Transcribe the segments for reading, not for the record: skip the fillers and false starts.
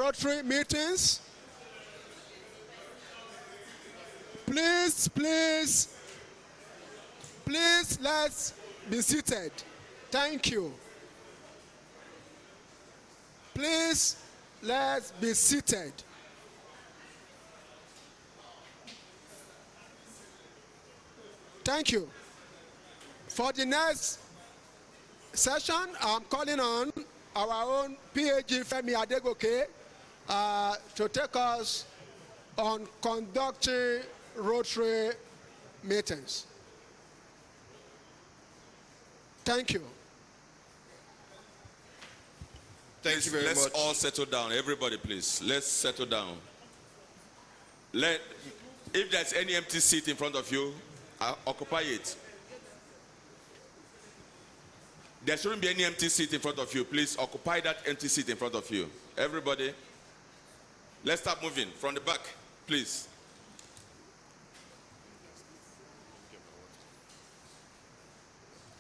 Rotary meetings. Please, let's be seated. Thank you. Please, let's be seated. Thank you. For the next session, I'm calling on our own PAG Femi Adegoke to take us on conducting Rotary meetings. Thank you. Thank you very much. Let's all settle down. Everybody, please. Let's settle down. If there's any empty seat in front of you, occupy it. There shouldn't be any empty seat in front of you. Please occupy that empty seat in front of you. Everybody, let's start moving from the back, please.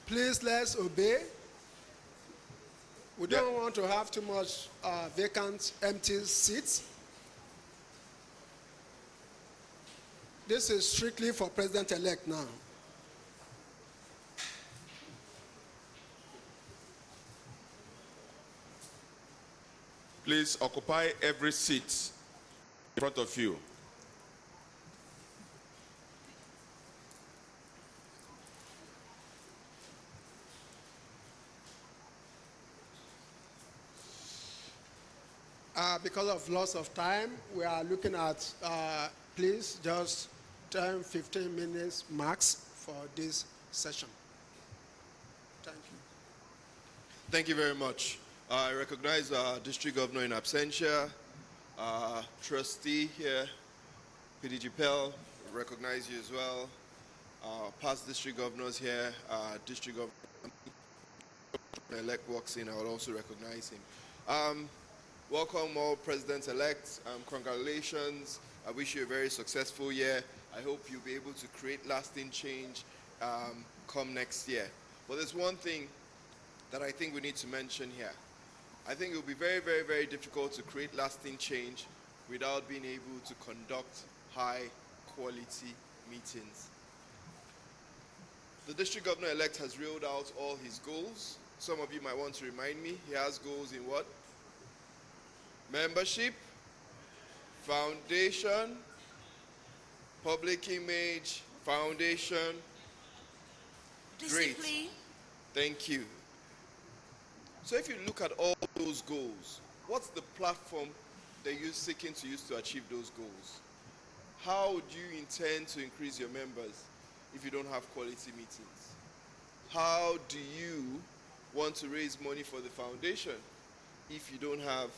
Please, let's obey. We don't want to have too much vacant, empty seats. This is strictly for President-elect now. Please occupy every seat in front of you. Because of loss of time, we are looking at, please, just 10, 15 minutes max for this session. Thank you. Thank you very much. I recognize our district governor in absentia, trustee here, PDG PEL, recognize you as well. Past district governors here, district governor-elect walks in, I would also recognize him. Welcome all presidents-elect. Congratulations. I wish you a very successful year. I hope you'll be able to create lasting change come next year. But there's one thing that I think we need to mention here. I think it will be very, very, very difficult to create lasting change without being able to conduct high-quality meetings. The district governor-elect has reeled out all his goals. Some of you might want to remind me. He has goals in what? Membership, foundation, public image, foundation. Discipline. Great. Thank you. So if you look at all those goals, what's the platform that you're seeking to use to achieve those goals? How do you intend to increase your members if you don't have quality meetings? How do you want to raise money for the foundation if you don't have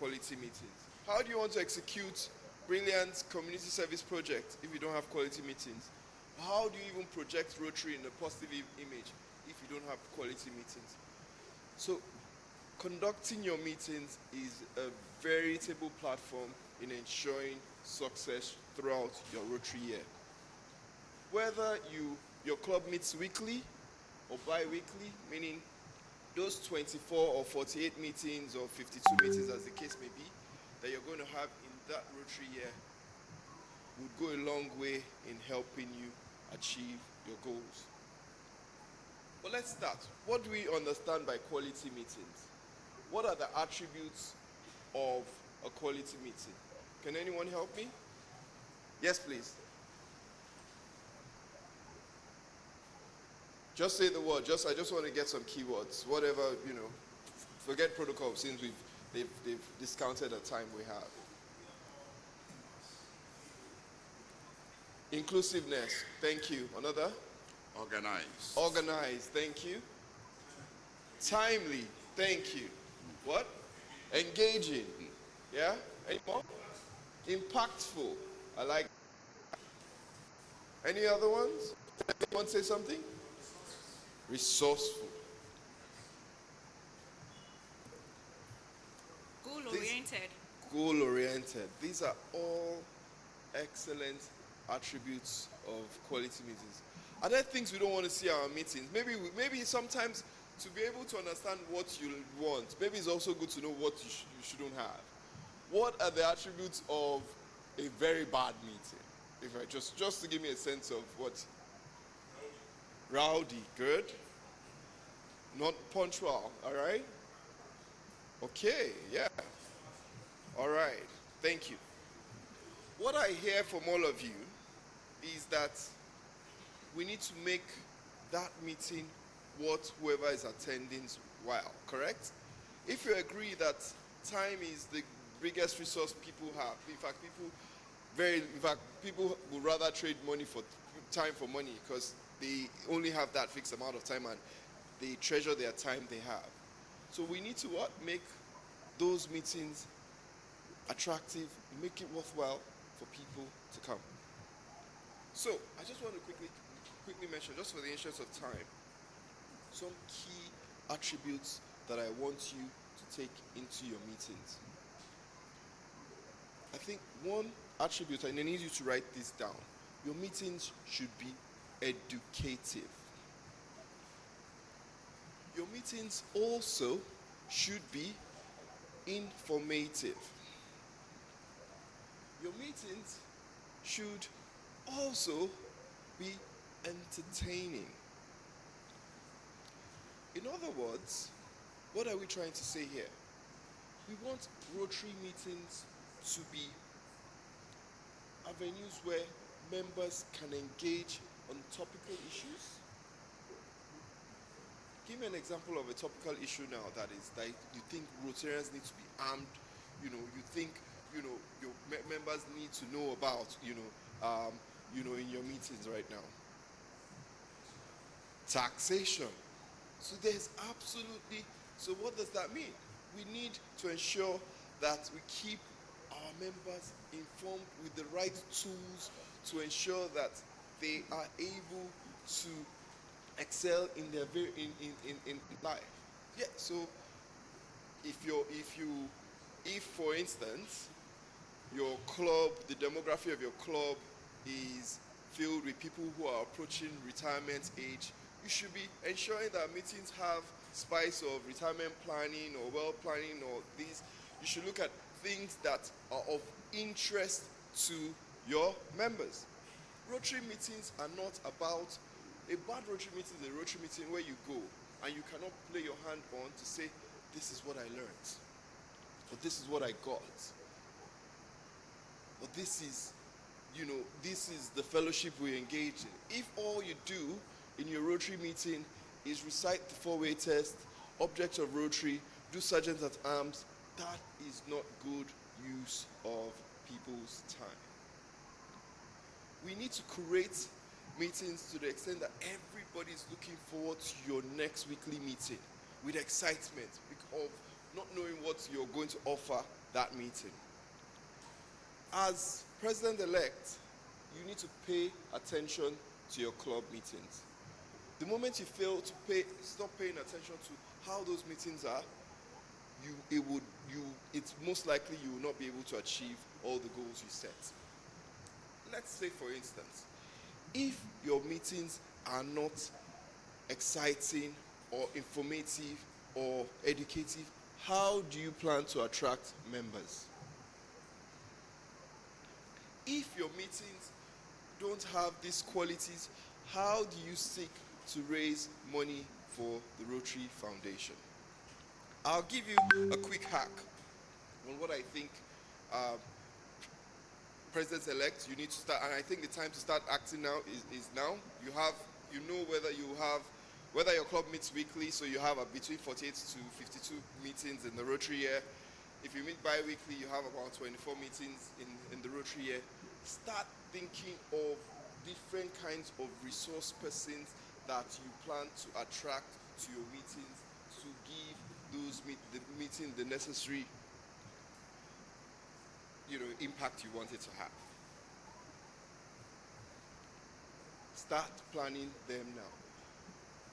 quality meetings? How do you want to execute brilliant community service projects if you don't have quality meetings? How do you even project Rotary in a positive image if you don't have quality meetings? So conducting your meetings is a veritable platform in ensuring success throughout your Rotary year. Whether your club meets weekly or bi-weekly, meaning those 24 or 48 meetings or 52 meetings, as the case may be, that you're going to have in that Rotary year would go a long way in helping you achieve your goals. But let's start. What do we understand by quality meetings? What are the attributes of a quality meeting? Can anyone help me? Yes, please. Just say the word. I just want to get some keywords. Whatever, forget protocol since they've discounted the time we have. Inclusiveness. Thank you. Another? Organize. Organize. Thank you. Timely. Thank you. What? Engaging. Yeah? Any more? Impactful. I like that. Any other ones? Anyone say something? Resourceful. Goal-oriented. Goal-oriented. These are all excellent attributes of quality meetings. Are there things we don't want to see in our meetings? Maybe sometimes to be able to understand what you want, maybe it's also good to know what you shouldn't have. what are the attributes of a very bad meeting? If I just to give me a sense of what. Rowdy, good. Not punctual, all right? Okay, yeah. All right, thank you. What I hear from all of you is that we need to make that meeting what whoever is attending's while, correct? If you agree that time is the biggest resource people have, in fact, people would rather trade money for time for money because they only have that fixed amount of time and they treasure their time they have. So we need to what? Make those meetings attractive, make it worthwhile for people to come. So I just want to quickly mention, just for the interest of time, some key attributes that I want you to take into your meetings. I think one attribute, and I need you to write this down, your meetings should be educative. Your meetings also should be informative. Your meetings should also be entertaining. In other words, what are we trying to say here? We want Rotary meetings to be avenues where members can engage on topical issues. Give me an example of a topical issue now that you think Rotarians need to be armed, you think, your members need to know about, in your meetings right now. Taxation. So so what does that mean? We need to ensure that we keep our members informed with the right tools to ensure that they are able to excel in their in life. Yeah. So if for instance your club, the demography of your club is filled with people who are approaching retirement age, you should be ensuring that meetings have spice of retirement planning or wealth planning or these. You should look at things that are of interest to your members. Rotary meetings are not about, a bad Rotary meeting is a Rotary meeting where you go and you cannot play your hand on to say, this is what I learned, or this is what I got, or this is the fellowship we engage in. If all you do in your Rotary meeting is recite the four-way test, object of Rotary, do sergeant at arms, that is not good use of people's time. We need to create meetings to the extent that everybody is looking forward to your next weekly meeting with excitement of not knowing what you're going to offer that meeting. As president-elect, you need to pay attention to your club meetings. The moment you fail to stop paying attention to how those meetings are, it's most likely you will not be able to achieve all the goals you set. Let's say, for instance, if your meetings are not exciting or informative or educative, how do you plan to attract members? If your meetings don't have these qualities, how do you seek to raise money for the Rotary Foundation? I'll give you a quick hack on what I think presidents-elect you need to start, and I think the time to start acting now is now. You know whether your club meets weekly, so you have between 48 to 52 meetings in the Rotary year. If you meet bi-weekly, you have about 24 meetings in the Rotary year. Start thinking of different kinds of resource persons that you plan to attract to your meetings to give the meeting the necessary impact you want it to have. Start planning them now.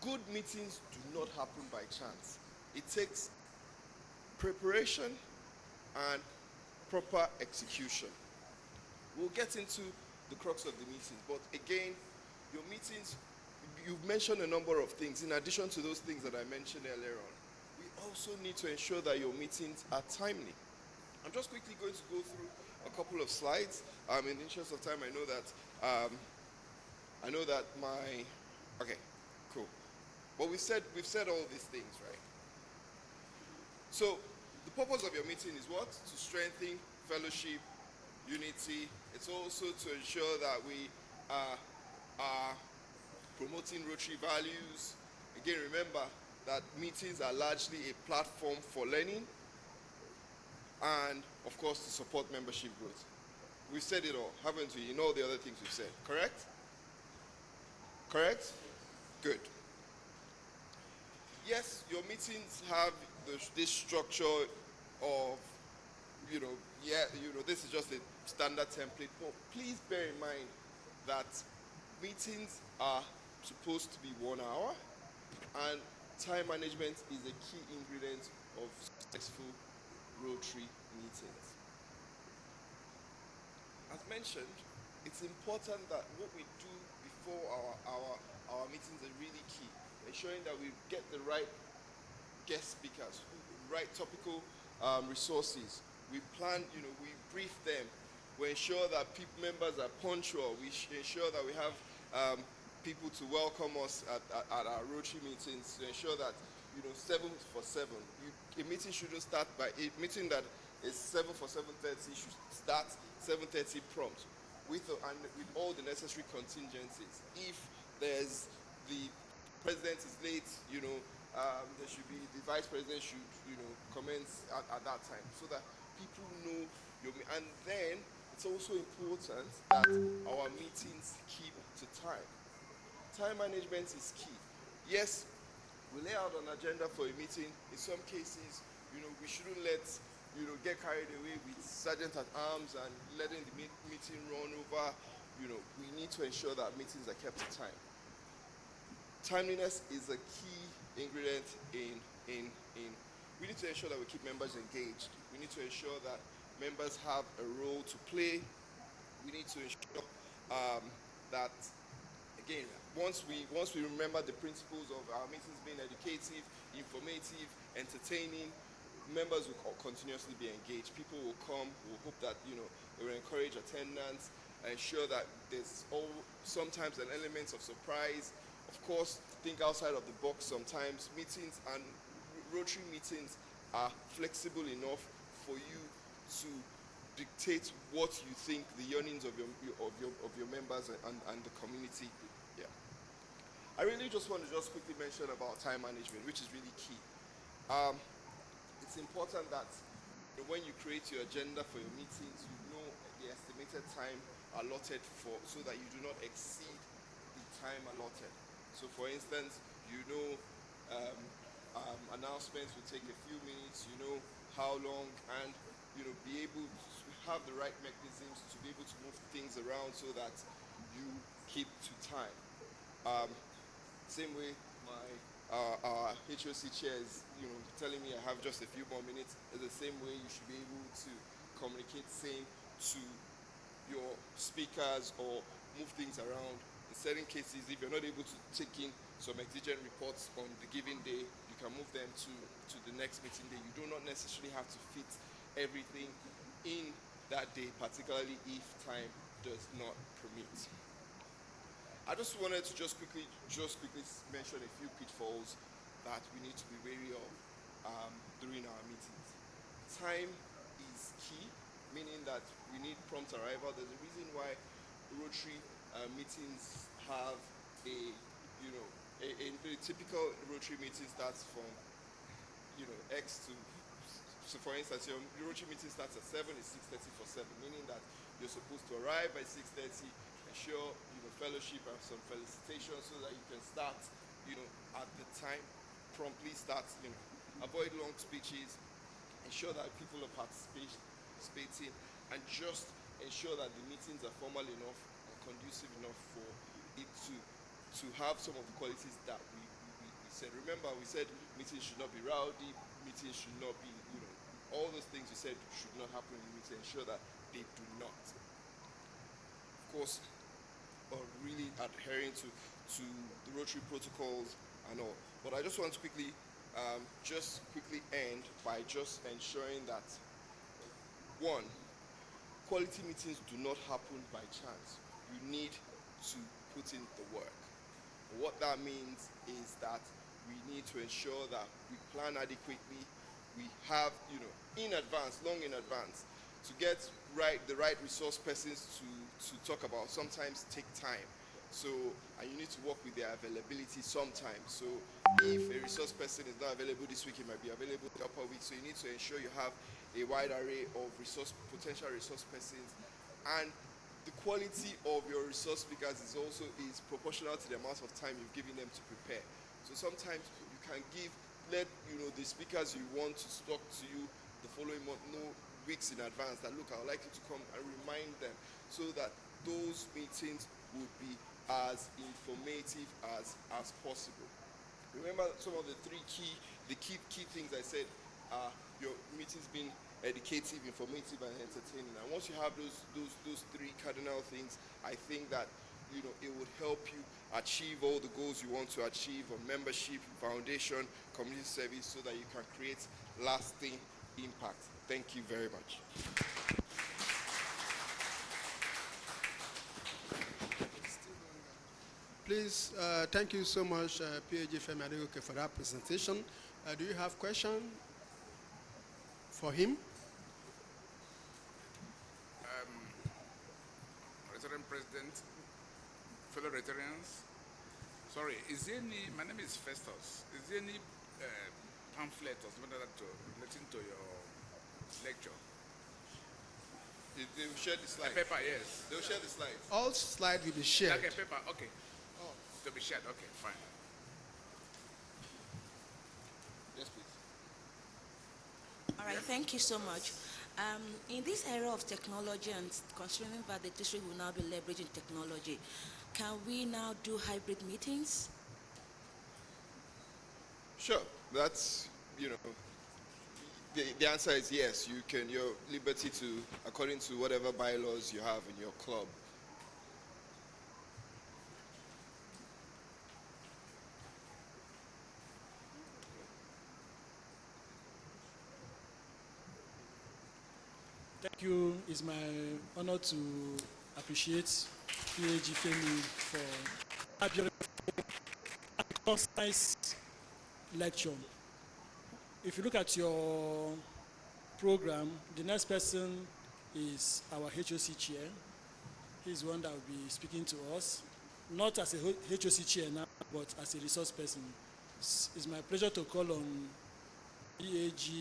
Good meetings do not happen by chance. It takes preparation and proper execution. We'll get into the crux of the meetings, but again, your meetings, you've mentioned a number of things. In addition to those things that I mentioned earlier on, we also need to ensure that your meetings are timely. I'm just quickly going to go through a couple of slides. In the interest of time, I know that my, okay, cool. But we've said all these things, right? So the purpose of your meeting is what? To strengthen fellowship, unity. It's also to ensure that we are promoting Rotary values. Again, remember that meetings are largely a platform for learning and, of course, to support membership growth. We've said it all, haven't we, in all the other things we've said, correct? Correct? Good. Yes, your meetings have this structure of, this is just a standard template, but please bear in mind that meetings are supposed to be 1 hour, and time management is a key ingredient of successful Rotary meetings. As mentioned, it's important that what we do before our meetings are really key, ensuring that we get the right guest speakers, right topical resources. We plan, we brief them. We ensure that members are punctual. We ensure that we have people to welcome us at our Rotary meetings to ensure that 7 for 7. A meeting shouldn't start by a meeting that is 7 for 7:30 should start 7:30 prompt with all the necessary contingencies. If there's the president is late, there should be the vice president should commence at that time so that people know and then it's also important that our meetings keep to time. Time management is key. Yes, we lay out an agenda for a meeting. In some cases, we shouldn't get carried away with sergeant at arms and letting the meeting run over. We need to ensure that meetings are kept to time. Timeliness is a key ingredient we need to ensure that we keep members engaged. We need to ensure that members have a role to play. We need to ensure that, again, once we remember the principles of our meetings being educative, informative, entertaining, members will continuously be engaged. People will come. We'll hope that they will encourage attendance, ensure that there's sometimes an element of surprise. Of course, think outside of the box sometimes. Meetings and Rotary meetings are flexible enough for you to dictate what you think the yearnings of your members and the community. Yeah. I really just want to quickly mention about time management, which is really key. It's important that when you create your agenda for your meetings, you know the estimated time allotted so that you do not exceed the time allotted. So, for instance, announcements will take a few minutes. You know how long, and be able to have the right mechanisms to be able to move things around so that you keep to time. Same way, our HOC chair is telling me I have just a few more minutes. It's the same way you should be able to communicate same to your speakers or move things around. In certain cases, if you're not able to take in some exigent reports on the given day, you can move them to the next meeting day. You do not necessarily have to fit everything in that day, particularly if time does not permit. I just wanted to just quickly mention a few pitfalls that we need to be wary of during our meetings. Time is key, meaning that we need prompt arrival. There's a reason why Rotary meetings have a typical Rotary meeting starts from X to, so for instance, your Rotary meeting starts at 7, it's 6:30 for 7, meaning that you're supposed to arrive by 6:30, ensure fellowship and some felicitations so that you can start at the time, promptly start, avoid long speeches, ensure that people are participating, and just ensure that the meetings are formal enough and conducive enough for it to have some of the qualities that we said. Remember, we said meetings should not be rowdy, meetings should not be, all those things we said should not happen in the meeting. Ensure that they do not. Of course, really adhering to the Rotary protocols and all. But I just want to quickly end by just ensuring that One, quality meetings do not happen by chance. You need to put in the work. What that means is that we need to ensure that we plan adequately. We have, in advance, long in advance, to get the right resource persons to talk about. Sometimes take time. So, and you need to work with their availability sometimes. So, if a resource person is not available this week, it might be available the upper week. So, you need to ensure you have a wide array of potential resource persons, and the quality of your resource speakers is proportional to the amount of time you've given them to prepare. So sometimes you can let the speakers you want to talk to you the following month know weeks in advance that, look, I would like you to come, and remind them, so that those meetings would be as informative as possible. Remember some of the key things I said are your meetings being educative, informative, and entertaining. And once you have those three cardinal things, I think that it would help you achieve all the goals you want to achieve on membership, foundation, community service, so that you can create lasting impact. Thank you very much. Please, thank you so much, PAG Femi Adegoke, for that presentation. Do you have question for him? Rotarian President, fellow Rotarians. Sorry, my name is Festus. Is there any pamphlet or something like that relating to your lecture? They will share the slides. A paper, yes. They will share the slides. All slides will be shared. Like a paper, okay. Oh, to be shared, okay, fine. Yes, please. All right, thank you so much. In this era of technology, and considering that the district will now be leveraging technology, can we now do hybrid meetings? Sure. That's, the answer is yes. You can, your liberty to, according to whatever bylaws you have in your club. Thank you. It's my honor to appreciate PAG Femi for a beautiful and concise lecture. If you look at your program, the next person is our HOC chair. He's the one that will be speaking to us, not as a HOC chair now, but as a resource person. It's my pleasure to call on PAG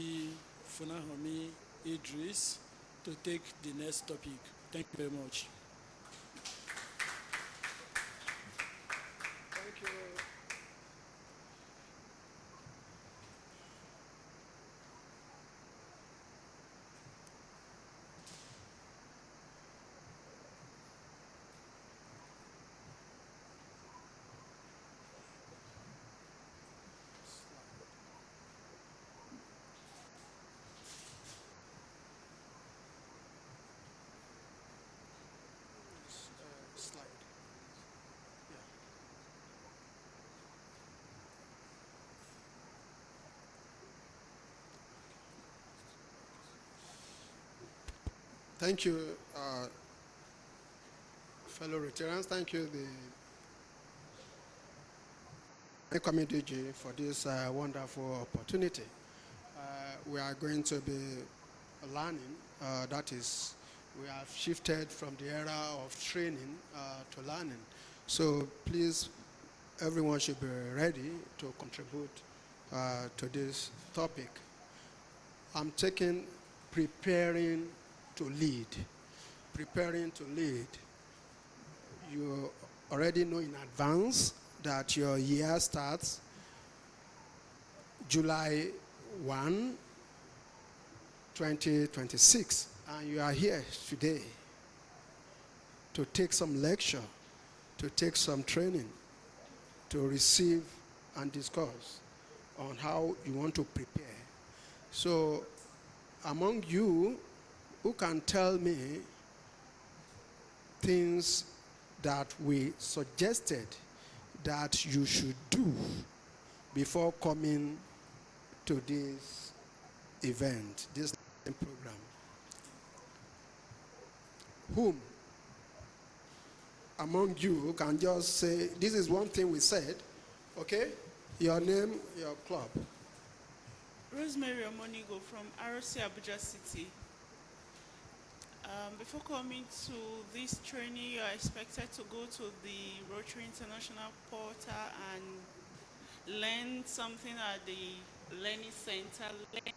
Funahomi Idris to take the next topic. Thank you very much. Thank you. Slide. Yeah. Thank you, fellow Rotarians. Thank you, the committee, for this wonderful opportunity. We are going to be learning, that is, we have shifted from the era of training to learning. So please, everyone should be ready to contribute to this topic. I'm taking preparing to lead. Preparing to lead. You already know in advance that your year starts July 1, 2026, and you are here today to take some lecture, to take some training, to receive and discuss on how you want to prepare. So among you, who can tell me things that we suggested that you should do before coming to this event, this program? whom among you can just say, this is one thing we said, okay? Your name, your club. Rosemary Omonigo from RC Abuja City. Before coming to this training, you are expected to go to the Rotary International Portal and learn something at the Learning Center, learn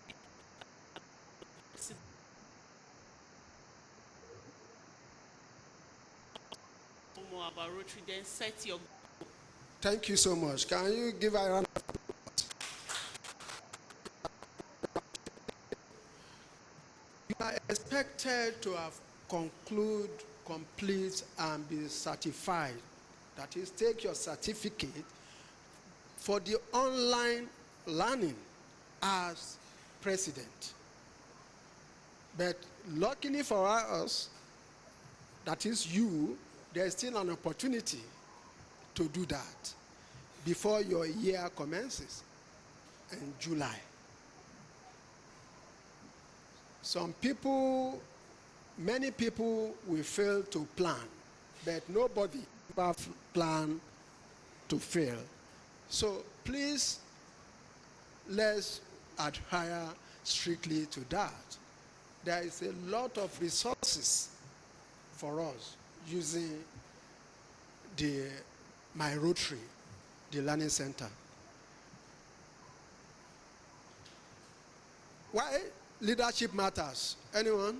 more about Rotary, then set your. Thank you so much. Can you give a round of You are expected to have complete, and be certified. That is, take your certificate for the online learning as president. But luckily for us, that is you, there is still an opportunity to do that before your year commences in July. Many people will fail to plan, but nobody ever plan to fail. So please, let's adhere strictly to that. There is a lot of resources for us using my Rotary, the Learning Center. Why leadership matters? Anyone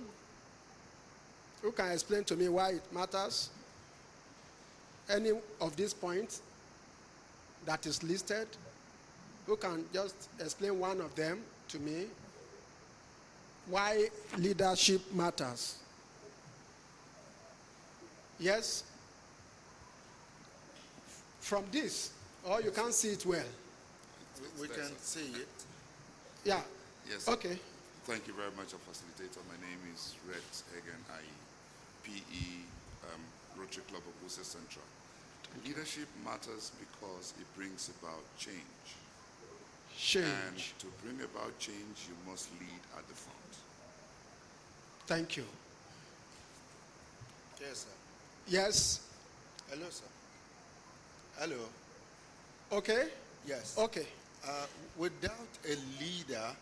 who can explain to me why it matters? Any of these points that is listed? Who can just explain one of them to me? Why leadership matters? Yes? From this, or you can't see it well? We can see it. Yeah. Yes. Okay. Thank you very much, facilitator. My name is Red Hagen, PE, Rotary Club of Wuse Central. Leadership matters because it brings about change. And to bring about change, you must lead at the front. Thank you. Yes, sir. Yes. Hello, sir. Hello. Okay. Yes. Okay. Without a leader,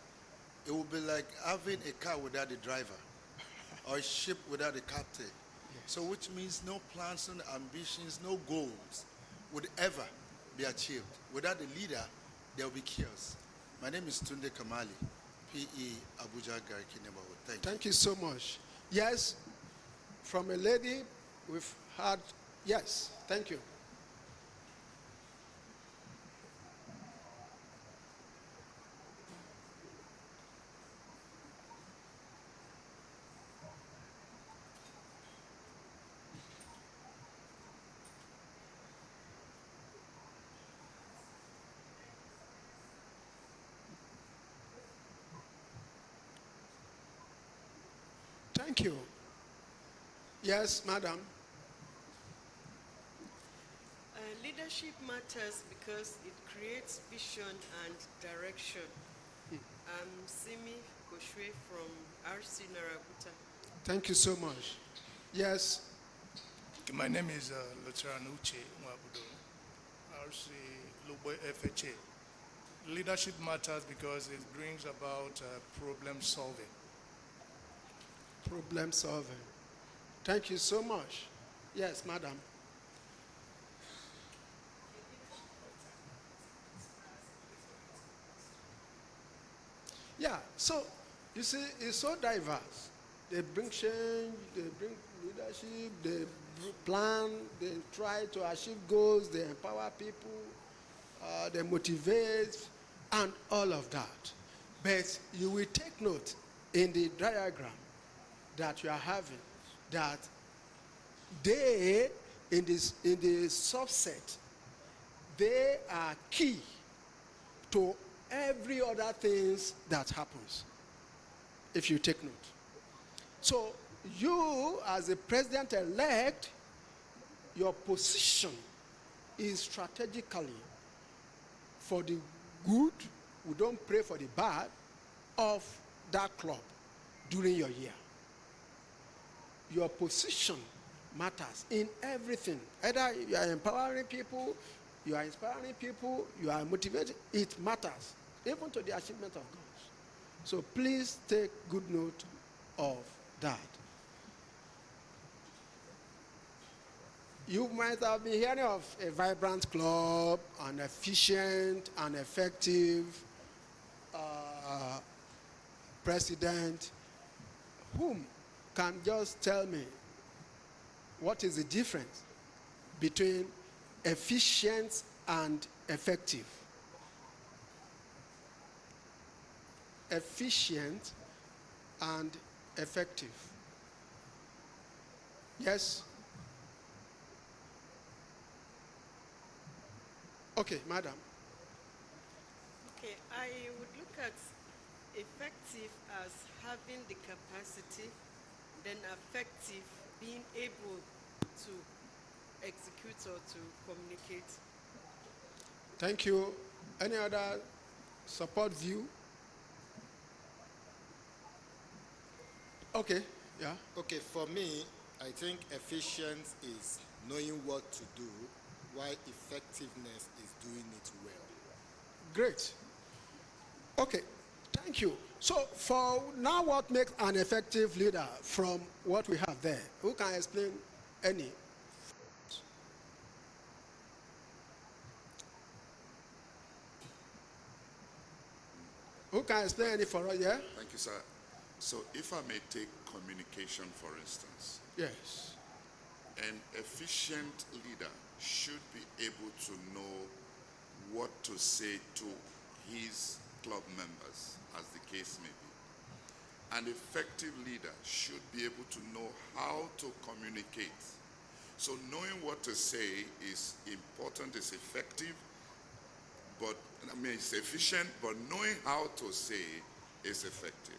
it would be like having a car without a driver, or a ship without a captain. Yes. So which means no plans, no ambitions, no goals would ever be achieved. Without a leader, there will be chaos. My name is Tunde Kamali, PE, Abuja Gariki neighborhood. Thank you so much. Yes, from a lady, we've had, yes, thank you. Thank you. Yes, madam. Leadership matters because it creates vision and direction. I'm Simi Koshwe from RC Narabuta. Thank you so much. Yes. My name is Lieutenant Uche Mwabudo, RC Lugbe FHA. Leadership matters because it brings about problem solving. Problem solving. Thank you so much. Yes, madam. Yeah, so you see, it's so diverse. They bring change, they bring leadership, they plan, they try to achieve goals, they empower people, they motivate, and all of that. But you will take note in the diagram that you are having that they, in the subset, they are key to every other things that happens, if you take note. So you, as a president-elect, your position is strategically for the good, we don't pray for the bad, of that club during your year. your position matters in everything. Either you are empowering people, you are inspiring people, you are motivating, it matters, even to the achievement of goals. So please take good note of that. You might have been hearing of a vibrant club, an efficient and effective president. Whom can just tell me what is the difference between efficient and effective? Efficient and effective. Yes? Okay, madam. Okay, I would look at effective as having the capacity, then effective being able to execute or to communicate. Thank you. Any other support view? Okay, yeah. Okay, for me, I think efficiency is knowing what to do, while effectiveness is doing it well. Great. Okay, thank you. So for now, what makes an effective leader from what we have there? Who can explain any? Who can explain any for us, yeah? Thank you, sir. So if I may take communication, for instance. Yes. An efficient leader should be able to know what to say to his club members, as the case may be. An effective leader should be able to know how to communicate. So knowing what to say is important, is effective, but it's efficient, but knowing how to say is effective.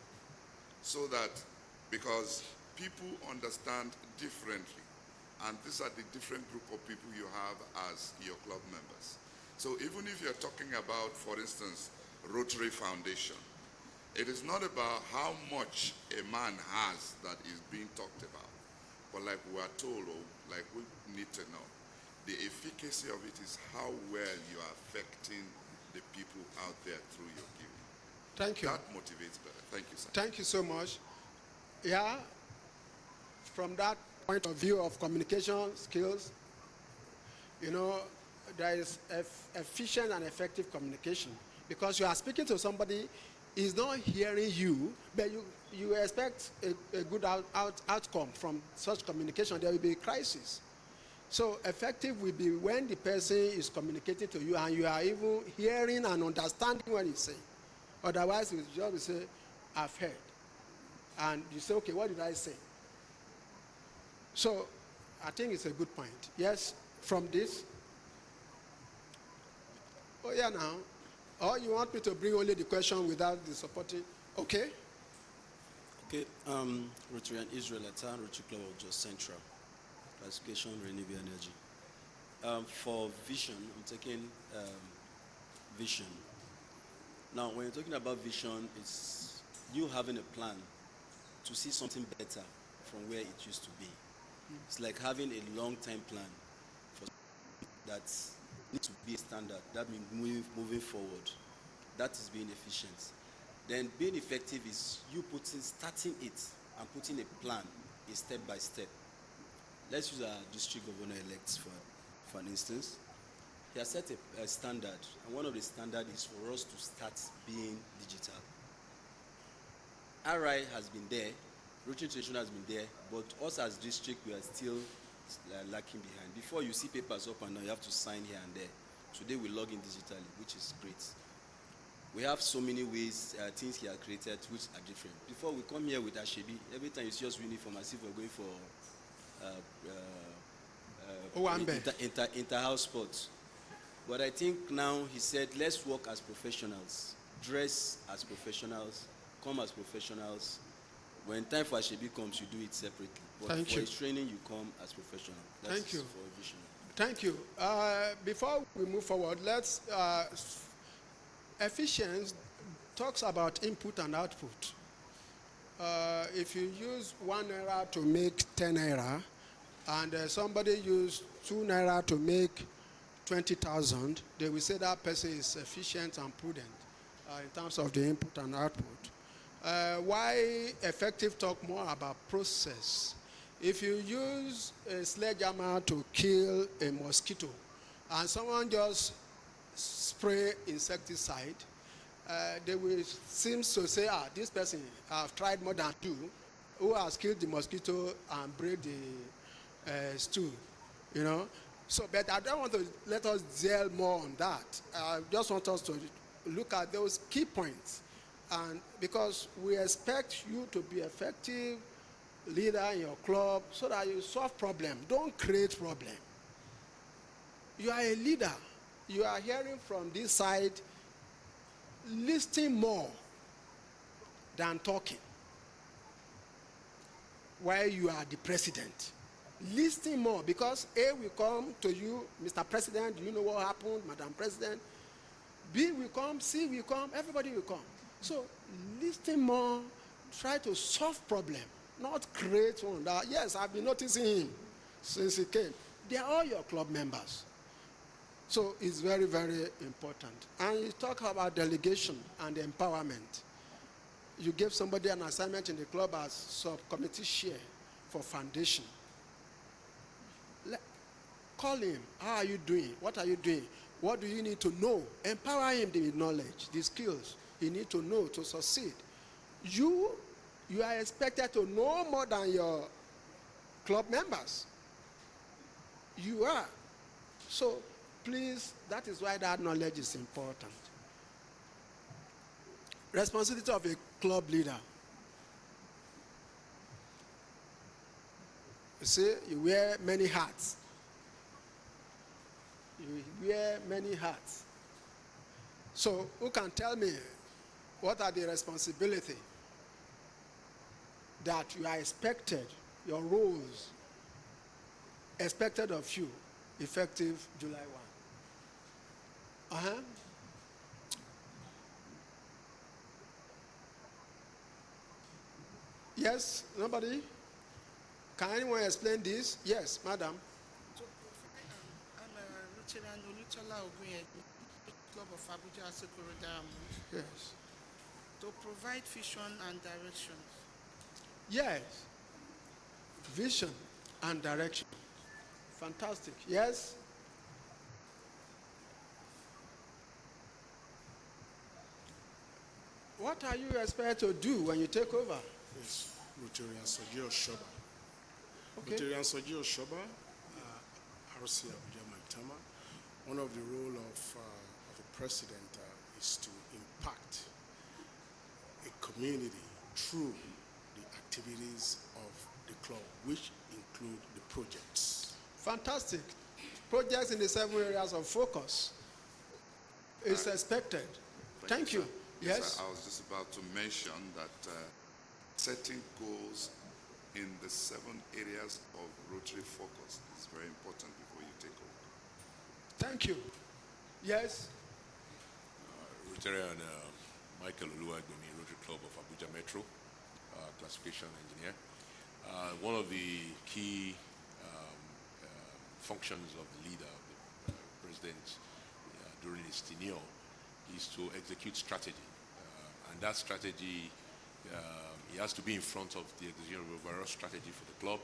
So that, because people understand differently, and these are the different group of people you have as your club members. So even if you're talking about, for instance, Rotary Foundation, it is not about how much a man has that is being talked about, but like we are told, or like we need to know, the efficacy of it is how well you are affecting the people out there through your giving. Thank you. That motivates better. Thank you, sir. Thank you so much. Yeah, from that point of view of communication skills, you know, there is efficient and effective communication, because you are speaking to somebody, is not hearing you, but you expect a good outcome from such communication. There will be a crisis. So effective will be when the person is communicating to you and you are even hearing and understanding what he's saying. Otherwise, it's just to say, I've heard. And you say, okay, what did I say? So I think it's a good point. Yes, from this. Oh, yeah, now. Or you want me to bring only the question without the supporting? Okay. Okay, Rotarian Israel Atan, Rotary Club of Just Central. Classification, renewable energy. For vision, I'm taking vision. Now, when you're talking about vision, it's you having a plan to see something better from where it used to be. It's like having a long-term plan for that needs to be a standard. That means moving forward. That is being efficient. Then being effective is you starting it and putting a plan, a step by step. Let's use our district governor-elect for an instance. He has set a standard, and one of the standards is for us to start being digital. RI has been there, Rotary International has been there, but us as district, we are still lacking behind. Before you see papers up and down, you have to sign here and there. Today we log in digitally, which is great. We have so many ways, things he has created, which are different. Before we come here with Ashebi, every time you see us uniform, as if we're going for inter-house sports. But I think now he said, let's work as professionals, dress as professionals, come as professionals. When time for Ashebi comes, you do it separately. But for his training, you come as professional. Thank you. For vision. Thank you. Before we move forward, let's efficiency talks about input and output. if you use 1 naira to make 10 naira, and somebody used 2 naira to make 20,000, they will say that person is efficient and prudent in terms of the input and output. Why effective talk more about process? If you use a sledgehammer to kill a mosquito and someone just spray insecticide, they will seem to say, this person have tried more than two, who has killed the mosquito and break the stew, you know. So, but I don't want to let us dwell more on that. I just want us to look at those key points, and because we expect you to be effective leader in your club so that you solve problem, don't create problem. You are a leader. You are hearing from this side, listening more than talking. While you are the president, listening more, because A will come to you, Mr. President, do you know what happened, Madam President? B will come, C will come, everybody will come. So listen more, try to solve problem, not create one. That, yes, I've been noticing him since he came. They are all your club members. So it's very, very important. And you talk about delegation and empowerment. You gave somebody an assignment in the club as subcommittee chair for foundation. Call him. How are you doing? What are you doing? What do you need to know? Empower him with knowledge, the skills he needs to know to succeed. You are expected to know more than your club members. You are. So please, that is why that knowledge is important. Responsibility of a club leader. You see, you wear many hats. You wear many hats. So who can tell me what are the responsibilities that you are expected, your roles expected of you, effective July 1? Yes, nobody? Can anyone explain this? Yes, madam. Club of Abuja Asokoro Diamond. Yes. To provide vision and direction. Yes. Vision and direction. Fantastic. Yes. What are you expected to do when you take over? Yes, Rotarian Soji Oshoba. Okay. Rotarian Soji Oshoba, RC Abuja Maitama. One of the role of a president is to impact a community through the activities of the club, which include the projects. Fantastic. Projects in the 7 areas of focus is expected. Thank you. Yes. I was just about to mention that setting goals in the 7 areas of Rotary focus is very important before you take over. Thank you. Yes. Rotarian Michael Oluwagbemi, Rotary Club of Abuja Metro, classification engineer. One of the key functions of the leader, of the president, during his tenure is to execute strategy. And that strategy, he has to be in front of the execution of overall strategy for the club,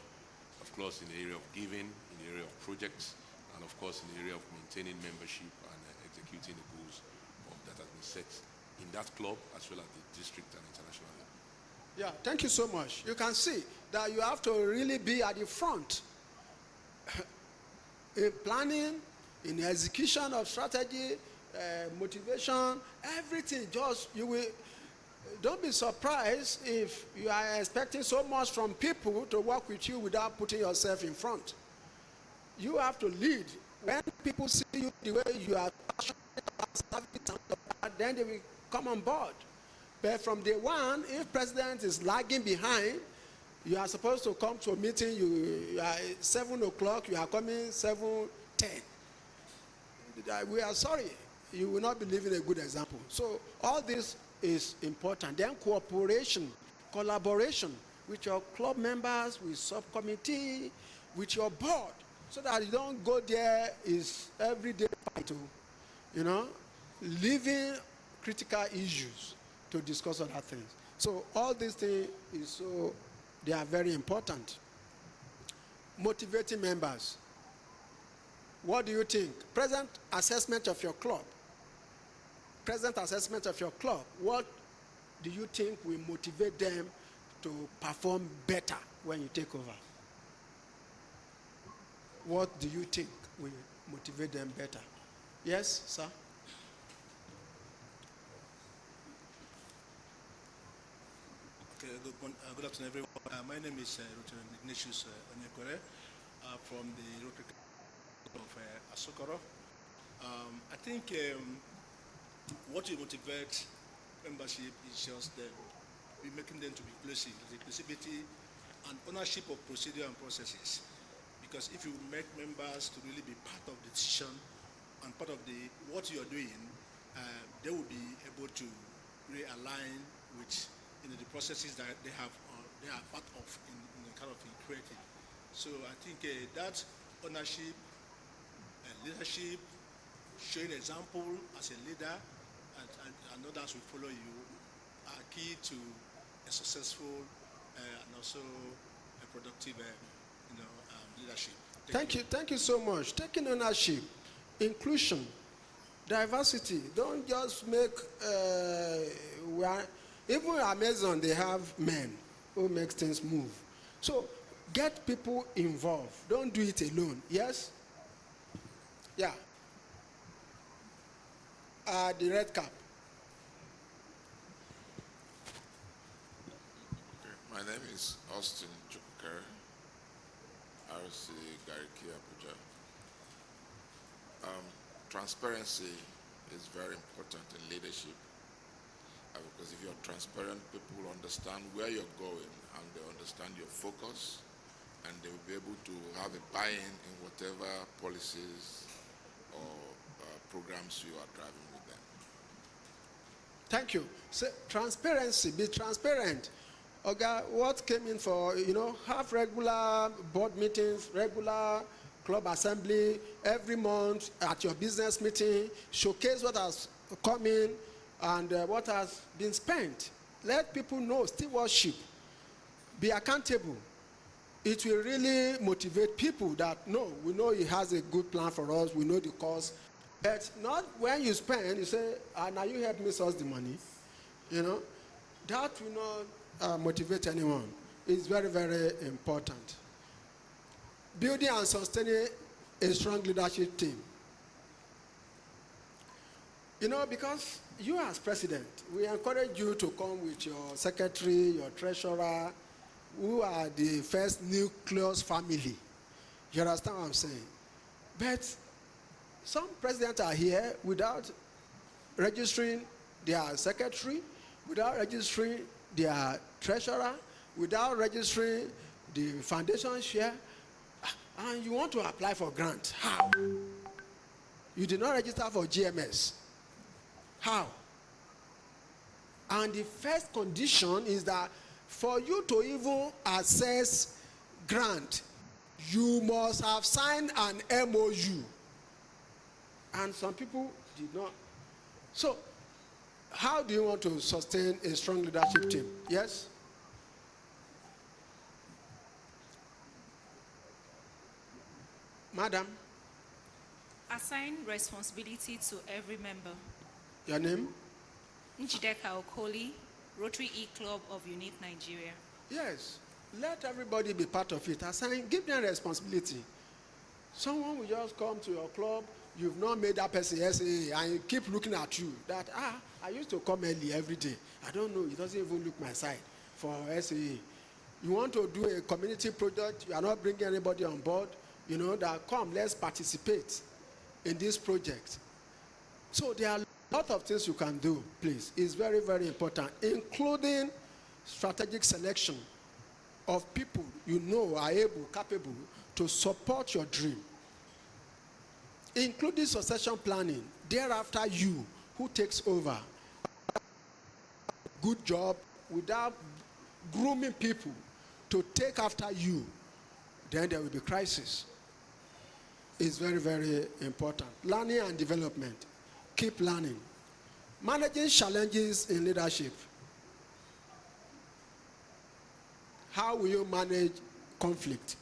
of course in the area of giving, in the area of projects, and of course in the area of maintaining membership and executing the goals that have been set in that club as well as the district and international level. Yeah, thank you so much. You can see that you have to really be at the front in planning, in the execution of strategy, motivation, everything. Just you will. Don't be surprised if you are expecting so much from people to work with you without putting yourself in front. You have to lead. When people see you the way you are passionate about service, then they will come on board. But from day one, if president is lagging behind, you are supposed to come to a meeting, you are 7 o'clock, you are coming 7:10. We are sorry. You will not be living a good example. So all this is important. Then cooperation, collaboration with your club members, with subcommittee, with your board, so that you don't go there is everyday fight, leaving critical issues to discuss other things. So all these things they are very important. Motivating members. What do you think? Present assessment of your club. What do you think will motivate them to perform better when you take over? What do you think will motivate them better? Yes, sir? Okay, good afternoon, everyone. My name is Lieutenant Ignatius Onyekore from the Rotary Club of Asokoro. I think what will motivate membership is just making them to be inclusive, the inclusivity and ownership of procedure and processes. Because if you make members to really be part of the decision and part of what you are doing, they will be able to realign with the processes that they are part of in kind of creating. So I think that ownership and leadership, showing example as a leader, and others will follow you, are key to a successful and also a productive leadership. Thank you so much. Taking ownership, inclusion, diversity. Don't just make even Amazon, they have men who make things move. So get people involved. Don't do it alone. Yes? Yeah. The red cap. Okay. My name is Austin Chukukere, RC Gariki Abuja. Transparency is very important in leadership. Because if you're transparent, people will understand where you're going and they understand your focus, and they will be able to have a buy-in in whatever policies or programs you are driving with them. Thank you. So, transparency, be transparent. Okay, what came in for, have regular board meetings, regular club assembly every month at your business meeting, showcase what has come in, and what has been spent. Let people know stewardship. Be accountable. It will really motivate people that, no, we know he has a good plan for us, we know the cost. But not when you spend, you say, now you help me source the money. That will not motivate anyone. It's very, very important. Building and sustaining a strong leadership team. Because you as president, we encourage you to come with your secretary, your treasurer, who are the first nucleus family. You understand what I'm saying? But some presidents are here without registering their secretary, without registering their treasurer, without registering the foundation share, and you want to apply for grant. How? You did not register for GMS. How? And the first condition is that for you to even access grant, you must have signed an MOU. And some people did not. So, how do you want to sustain a strong leadership team? Yes? Madam? Assign responsibility to every member. Your name? Njideka Okoli, Rotary E-Club of Unique Nigeria. Yes. Let everybody be part of it. Assign, give them responsibility. Someone will just come to your club, you've not made that person SAA, and you keep looking at you. That, I used to come early every day. I don't know, he doesn't even look my side for SAA. You want to do a community project, you are not bringing anybody on board, that come, let's participate in this project. So there are a lot of things you can do, please. It's very, very important, including strategic selection of people are able, capable to support your dream, including succession planning. Thereafter, you who takes over, good job, without grooming people to take after you, then there will be crisis. It's very, very important. Learning and development. Keep learning. Managing challenges in leadership. How will you manage conflict?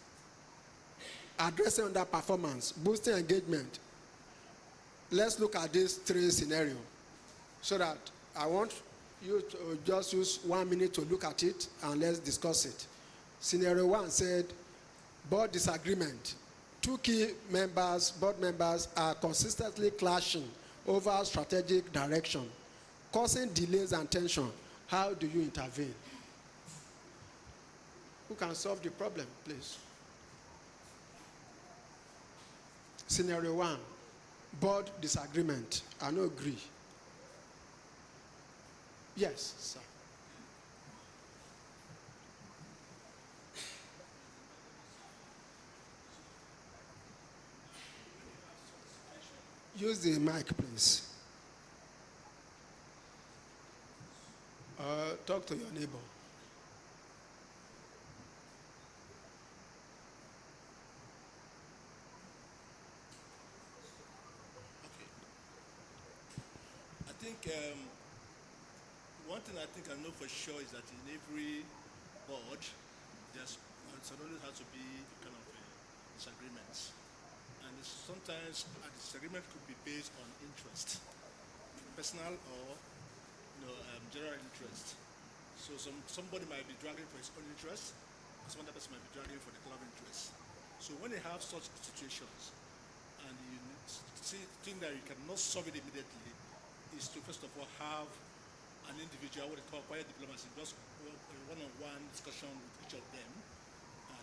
Addressing underperformance, boosting engagement. Let's look at these three scenarios so that I want you to just use 1 minute to look at it and let's discuss it. Scenario 1 said, board disagreement. 2 key members, board members, are consistently clashing over strategic direction, causing delays and tension. How do you intervene? Who can solve the problem, please? Scenario 1, board disagreement. I don't agree. Yes, sir. Use the mic, please. Talk to your neighbor. I think one thing I think I know for sure is that in every board, there always has to be kind of disagreements. And sometimes a disagreement could be based on interest, personal or general interest. So somebody might be dragging for his own interest, and some other person might be dragging for the club interest. So when they have such situations, and you think that you cannot solve it immediately, is to first of all have an individual, what they call quiet diplomacy, just a one-on-one discussion with each of them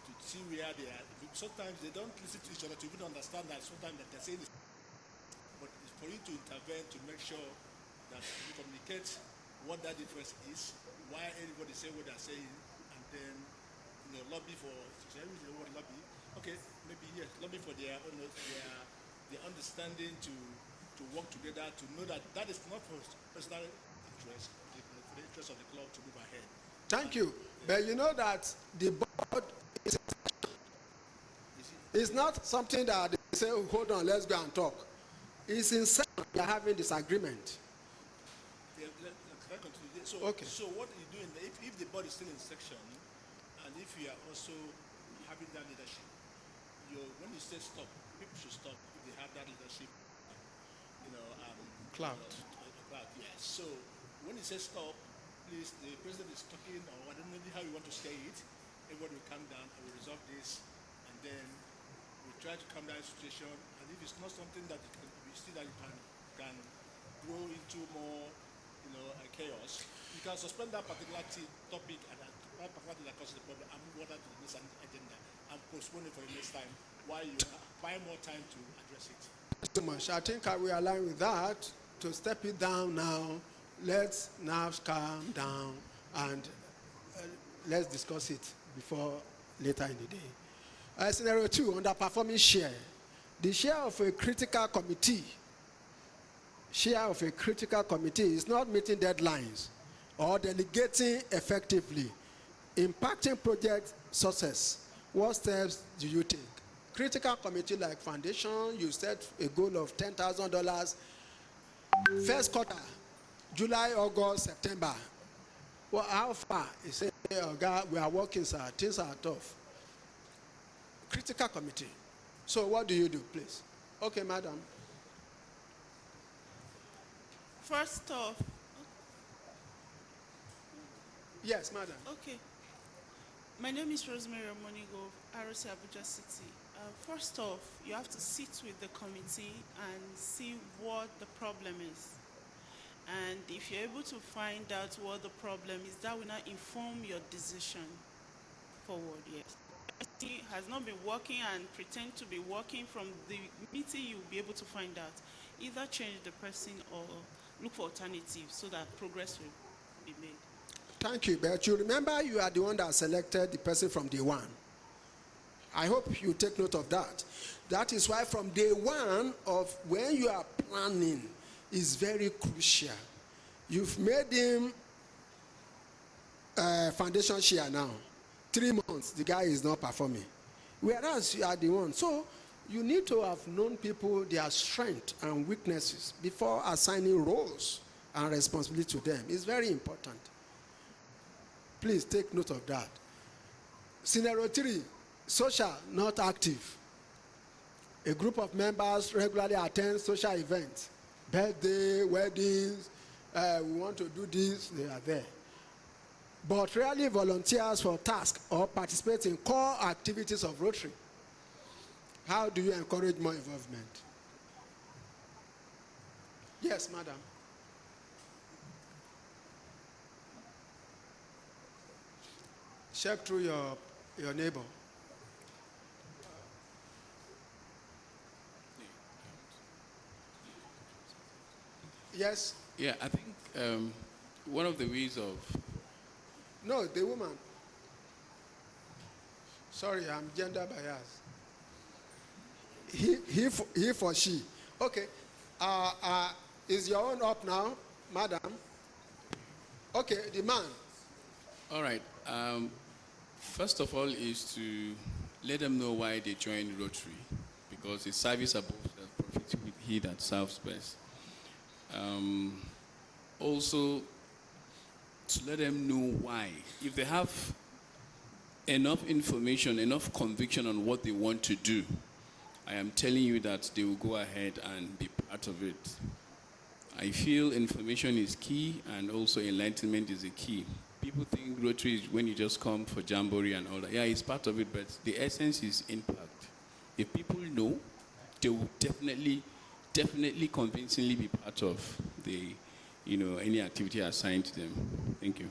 to see where they are. Sometimes they don't listen to each other to even understand that sometimes that they're saying this. But it's for you to intervene to make sure that you communicate what that difference is, why everybody say what they're saying, and then lobby for lobby. Okay, maybe yes, lobby for their understanding to work together to know that that is not for personal interest, for the interest of the club to move ahead. Thank you. But you know that the board is not something that they say, oh, hold on, let's go and talk. It's in session, we are having disagreement. Yeah, can I continue? So, okay. So what are you doing? If the board is still in section, and if you are also having that leadership, when you say stop, people should stop if they have that leadership. Cloud. Cloud, yes. So when you say stop, please, the president is talking, or I don't know how you want to say it. Everybody will calm down and we'll resolve this, and then we try to calm down the situation. And if it's not something that we see that you can grow into more, chaos, you can suspend that particular topic and that particular thing that causes the problem and move on to the next agenda and postpone it for the next time while you buy more time to address it. Thank you so much. I think I will align with that. To step it down now, let's now calm down and let's discuss it before later in the day. Scenario 2, underperforming share. The share of a critical committee is not meeting deadlines or delegating effectively, impacting project success. What steps do you take? Critical committee like foundation, you set a goal of $10,000. First quarter, July, August, September. Well, how far? He said, oh God, we are working, sir. Things are tough. Critical committee. So what do you do, please? Okay, madam. First off. Yes, madam. Okay. My name is Rosemary Monigo, ROC Abuja City. First off, you have to sit with the committee and see what the problem is. And if you're able to find out what the problem is, that will not inform your decision forward, yes. Has not been working and pretend to be working from the meeting, you'll be able to find out. Either change the person or look for alternatives so that progress will be made. Thank you, but you remember you are the one that selected the person from day one. I hope you take note of that. That is why from day one of when you are planning is very crucial. You've made him foundation share now. 3 months, the guy is not performing. Whereas you are the one. So you need to have known people, their strengths and weaknesses before assigning roles and responsibility to them. It's very important. Please take note of that. Scenario 3, social, not active. A group of members regularly attend social events, birthday, weddings, we want to do this, they are there. But rarely volunteers for tasks or participate in core activities of Rotary. How do you encourage more involvement? Yes, madam. Check through your neighbor. Yes? Yeah, I think one of the ways of... No, the woman. Sorry, I'm gender biased. He for she. Okay. Is your own up now, madam? Okay, the man. All right. First of all is to let them know why they joined Rotary, because it's service above self-profit, he that serves best. Also, to let them know why. If they have enough information, enough conviction on what they want to do, I am telling you that they will go ahead and be part of it. I feel information is key, and also enlightenment is a key. People think Rotary is when you just come for Jamboree and all that. Yeah, it's part of it, but the essence is impact. If people know, they will definitely convincingly be part of the, any activity assigned to them. Thank you.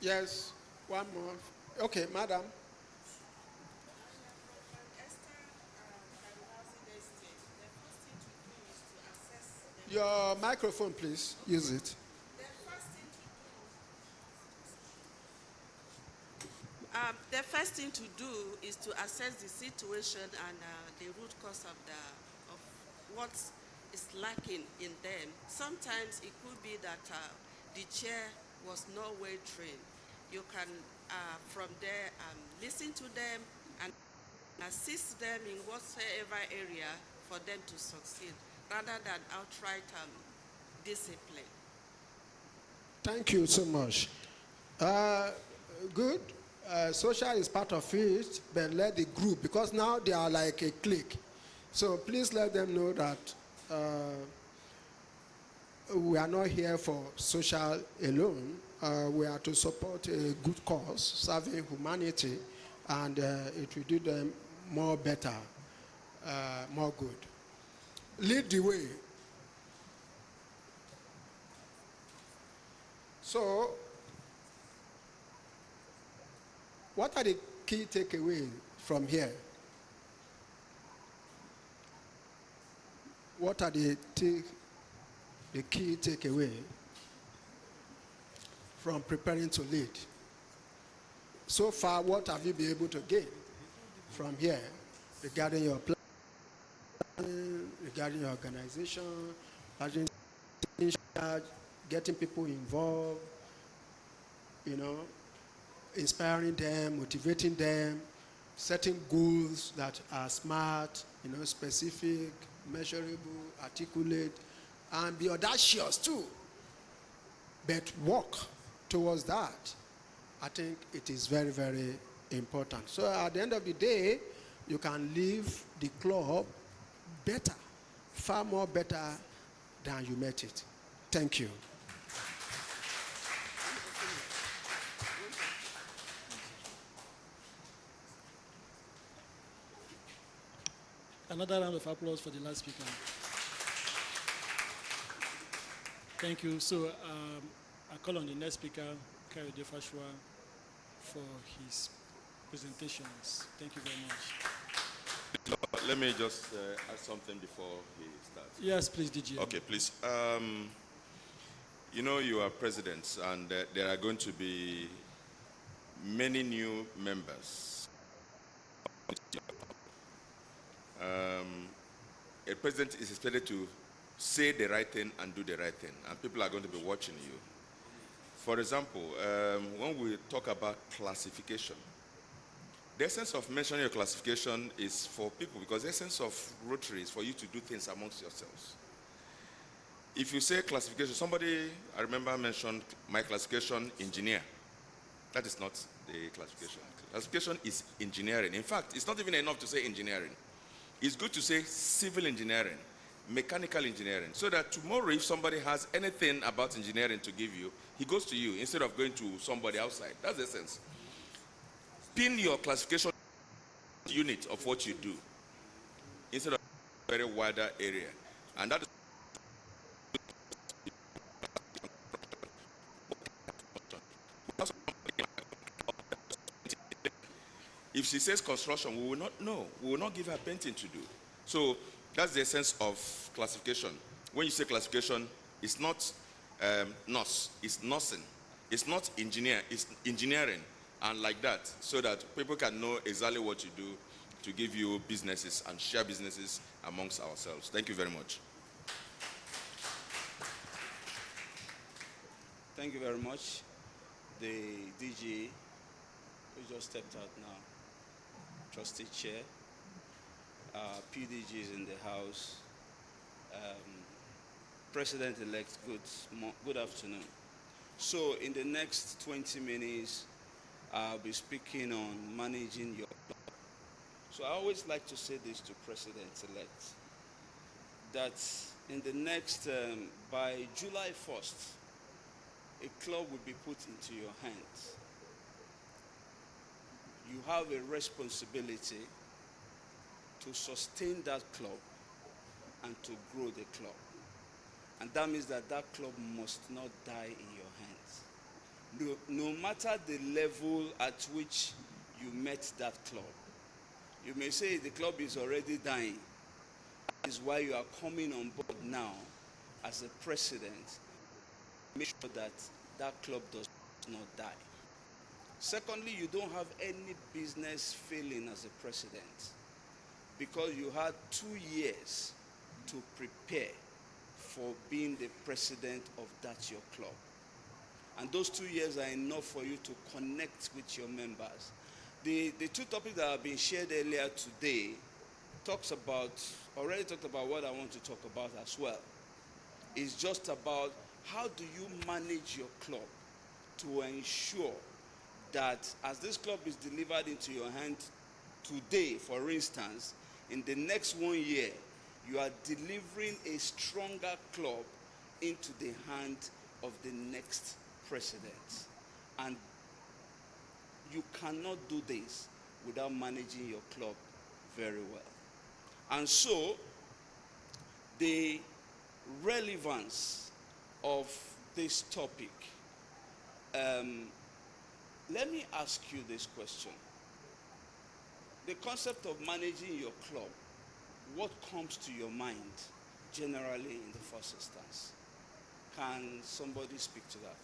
Yes, one more. Okay, madam. Your microphone, please. Use it. The first thing to do is to assess the situation and the root cause of what is lacking in them. Sometimes it could be that the chair was not well trained. You can, from there, listen to them and assist them in whatever area for them to succeed, rather than outright discipline. Thank you so much. Good. Social is part of it, but let the group, because now they are like a clique. So please let them know that we are not here for social alone. We are to support a good cause, serving humanity, and it will do them more better, more good. Lead the way. So, what are the key takeaways from here? What are the key takeaway from preparing to lead? So far, what have you been able to gain from here regarding your plan, regarding your organization, getting people involved, inspiring them, motivating them, setting goals that are smart, specific, measurable, articulate, and be audacious too. But work towards that. I think it is very, very important. So at the end of the day, you can leave the club better, far more better than you met it. Thank you. Another round of applause for the last speaker. Thank you. So I call on the next speaker, Kayode Fashua, for his presentations. Thank you very much. Let me just add something before he starts. Yes, please, DG. Okay, please. You are presidents, and there are going to be many new members. A president is expected to say the right thing and do the right thing, and people are going to be watching you. For example, when we talk about classification, the essence of mentioning your classification is for people, because the essence of Rotary is for you to do things amongst yourselves. If you say classification, somebody, I remember, mentioned my classification engineer. That is not the classification. Classification is engineering. In fact, it's not even enough to say engineering. It's good to say civil engineering, mechanical engineering, so that tomorrow if somebody has anything about engineering to give you, he goes to you instead of going to somebody outside. That's the sense. Pin your classification unit of what you do instead of a very wider area. And that is if she says construction, we will not know. We will not give her painting to do. So that's the essence of classification. When you say classification, it's not nurse, it's nursing. It's not engineer, it's engineering, and like that, so that people can know exactly what you do to give you businesses and share businesses amongst ourselves. Thank you very much. Thank you very much. The DG, who just stepped out now, Trustee Chair, PDG is in the house, President-elect, good afternoon. So in the next 20 minutes, I'll be speaking on managing your club. So I always like to say this to President-elect, that in the next, by July 1st, a club will be put into your hands. You have a responsibility to sustain that club and to grow the club. And that means that that club must not die in your hands. No matter the level at which you met that club, you may say the club is already dying. That is why you are coming on board now as a president. Make sure that that club does not die. Secondly, you don't have any business failing as a president, because you had 2 years to prepare for being the president of that your club. And those 2 years are enough for you to connect with your members. The two topics that have been shared earlier today already talked about what I want to talk about as well. It's just about how do you manage your club to ensure that as this club is delivered into your hand today, for instance, in the next 1 year, you are delivering a stronger club into the hand of the next president. And you cannot do this without managing your club very well. And so, the relevance of this topic, let me ask you this question. The concept of managing your club, what comes to your mind generally in the first instance? Can somebody speak to that?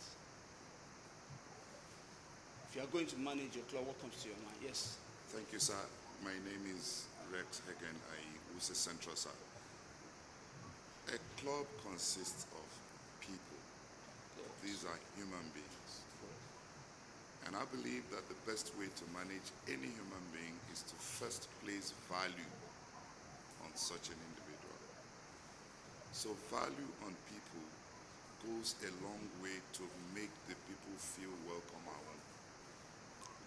If you are going to manage your club, what comes to your mind? Yes. Thank you, sir. My name is Rex Hagen. I was a central, sir. A club consists of people. These are human beings. And I believe that the best way to manage any human being is to first place value on such an individual. So value on people goes a long way to make the people feel welcome around,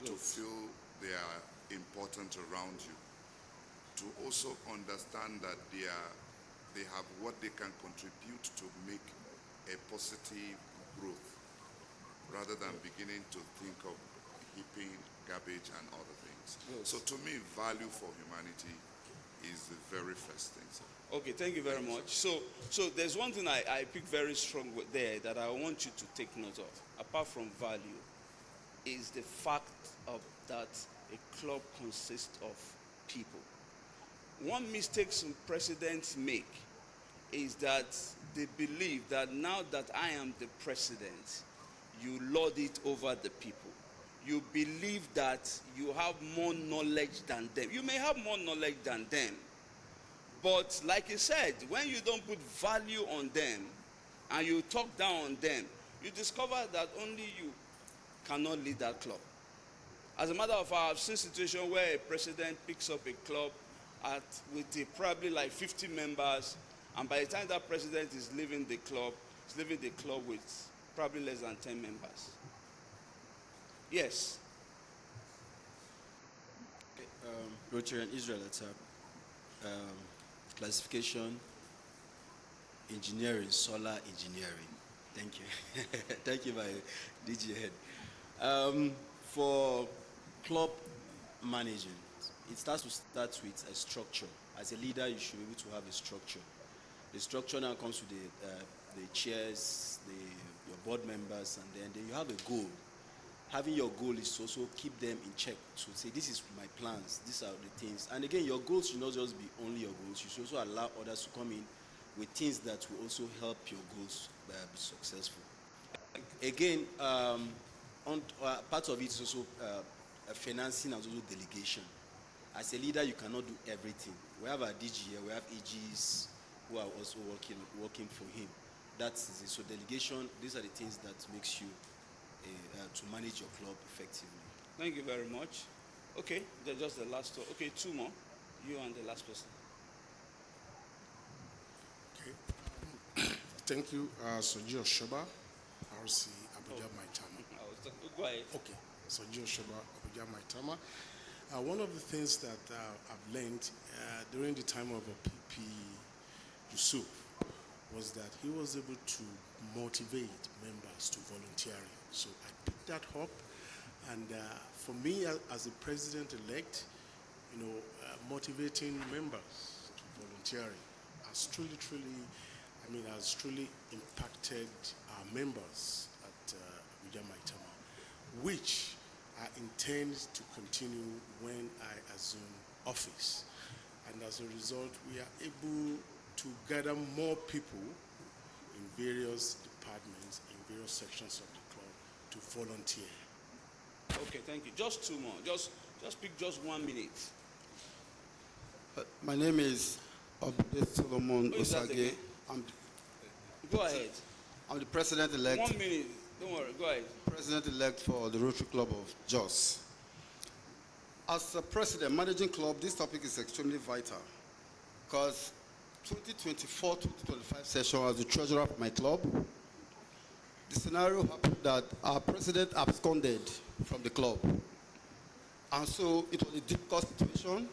to feel they are important around you, to also understand that they have what they can contribute to make a positive growth, rather than beginning to think of heaping garbage and other things. Yes. So to me, value for humanity is the very first thing, sir. Okay, thank you very much. So there's one thing I pick very strong with there that I want you to take note of, apart from value, is the fact of that a club consists of people. One mistake some presidents make is that they believe that now that I am the president, you lord it over the people. You believe that you have more knowledge than them. You may have more knowledge than them, but like you said, when you don't put value on them and you talk down on them, you discover that only you cannot lead that club. As a matter of fact, I've seen situations where a president picks up a club with probably like 50 members, and by the time that president is leaving the club, he's leaving the club with probably less than 10 members. Yes. Rotary and Israel attack. Classification, engineering, solar engineering. Thank you. Thank you, my DG head. For club managing, it starts with a structure. As a leader, you should be able to have a structure. The structure now comes with the chairs, your board members, and then you have a goal. Having your goal is to also keep them in check. So say, this is my plans, these are the things. And again, your goals should not just be only your goals. You should also allow others to come in with things that will also help your goals be successful. Again, part of it is also financing and also delegation. As a leader, you cannot do everything. We have our DG here, we have AGs who are also working for him. That's it. So delegation, these are the things that makes you to manage your club effectively. Thank you very much. Okay, just the last two. Okay, two more. You and the last person. Okay. Thank you, Soji Oshoba, RC Abuja Maitama. Go ahead. Okay, Soji Oshoba, Abuja Maitama. One of the things that I've learned during the time of PP Yusuf was that he was able to motivate members to volunteering. So I picked that up, and for me as the president-elect, motivating members to volunteering has truly impacted our members at Abuja Maitama, which I intend to continue when I assume office. And as a result, we are able to gather more people in various departments, in various sections of the club to volunteer. Okay, thank you. Just two more. Just pick just 1 minute. My name is Obude Solomon Osage. Go ahead. I'm the president-elect. 1 minute. Don't worry. Go ahead. President-elect for the Rotary Club of Jos. As a president, managing club, this topic is extremely vital because 2024-2025 session as the treasurer of my club, the scenario happened that our president absconded from the club. And so it was a difficult situation.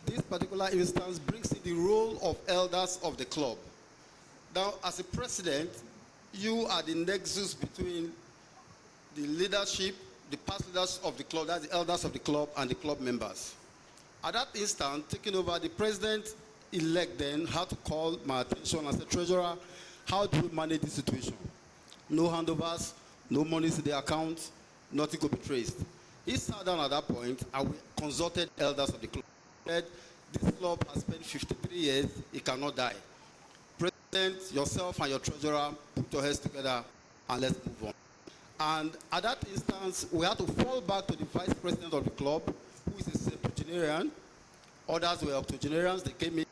This particular instance brings in the role of elders of the club. Now, as a president, you are the nexus between the leadership, the past leaders of the club, that's the elders of the club, and the club members. At that instant, taking over, the president-elect then had to call my attention as a treasurer, how do we manage this situation? No handovers, no monies in the account, nothing could be traced. He sat down at that point and we consulted elders of the club. He said, this club has spent 53 years, it cannot die. President, yourself and your treasurer, put your heads together and let's move on. And at that instance, we had to fall back to the vice president of the club, who is a septuagenarian. Others were octogenarians, they came in,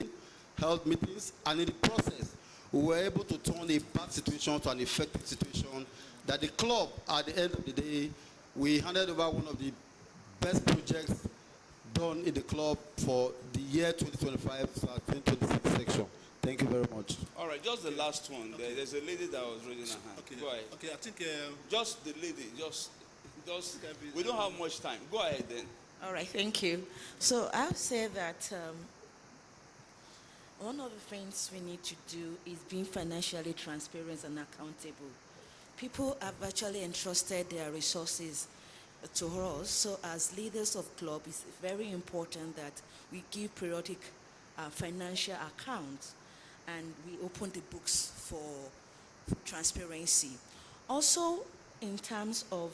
held meetings, and in the process, we were able to turn a bad situation to an effective situation that the club, at the end of the day, we handed over one of the best projects done in the club for the year 2025-2026 section. Thank you very much. All right, just the last one. Okay. There's a lady that was raising her hand. Okay. Go ahead. Okay, I think... just the lady, just we don't have much time. Go ahead then. All right, thank you. So I'll say that one of the things we need to do is being financially transparent and accountable. People have actually entrusted their resources to us, so as leaders of club, it's very important that we give periodic financial accounts and we open the books for transparency. Also, in terms of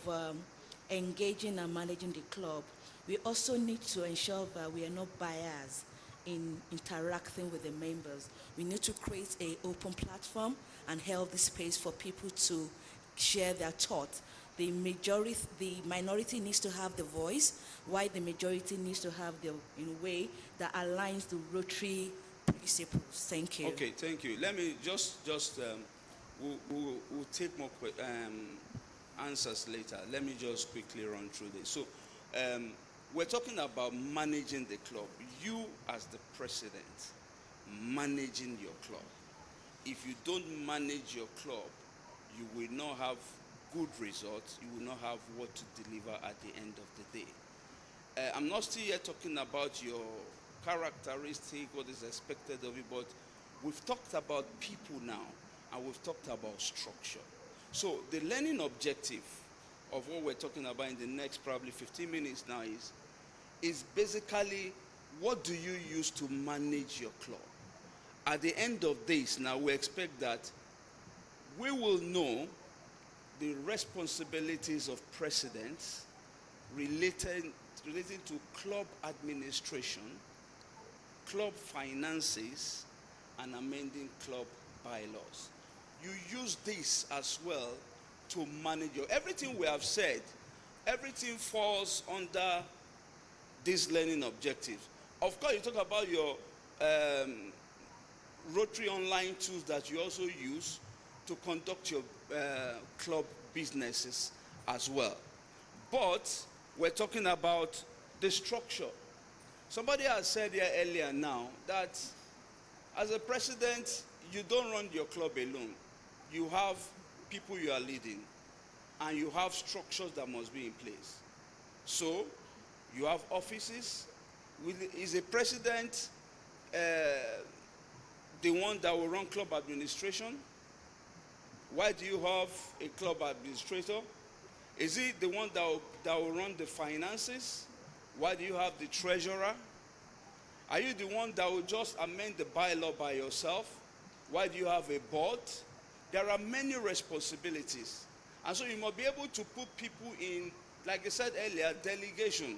engaging and managing the club, we also need to ensure that we are not biased in interacting with the members. We need to create an open platform and healthy space for people to share their thoughts. The minority needs to have the voice, while the majority needs to have the, in a way that aligns the Rotary principles. Thank you. Okay, thank you. Let me just We'll take more answers later. Let me just quickly run through this. So, we're talking about managing the club. You, as the president, managing your club. If you don't manage your club, you will not have good results. You will not have what to deliver at the end of the day. I'm not still here talking about your characteristic, what is expected of you, but we've talked about people now, and we've talked about structure. So the learning objective of what we're talking about in the next probably 15 minutes now is basically, what do you use to manage your club? At the end of this, now we expect that we will know the responsibilities of presidents relating to club administration, club finances, and amending club bylaws. You use this as well to manage your, everything we have said, everything falls under these learning objectives. Of course, you talk about your Rotary online tools that you also use to conduct your club businesses as well. But we're talking about the structure. Somebody has said here earlier now that as a president, you don't run your club alone. You have people you are leading, and you have structures that must be in place. So, you have offices. Is a president the one that will run club administration? Why do you have a club administrator? Is he the one that will run the finances? Why do you have the treasurer? Are you the one that will just amend the bylaw by yourself? Why do you have a board? There are many responsibilities. And so you must be able to put people in, like I said earlier, delegation.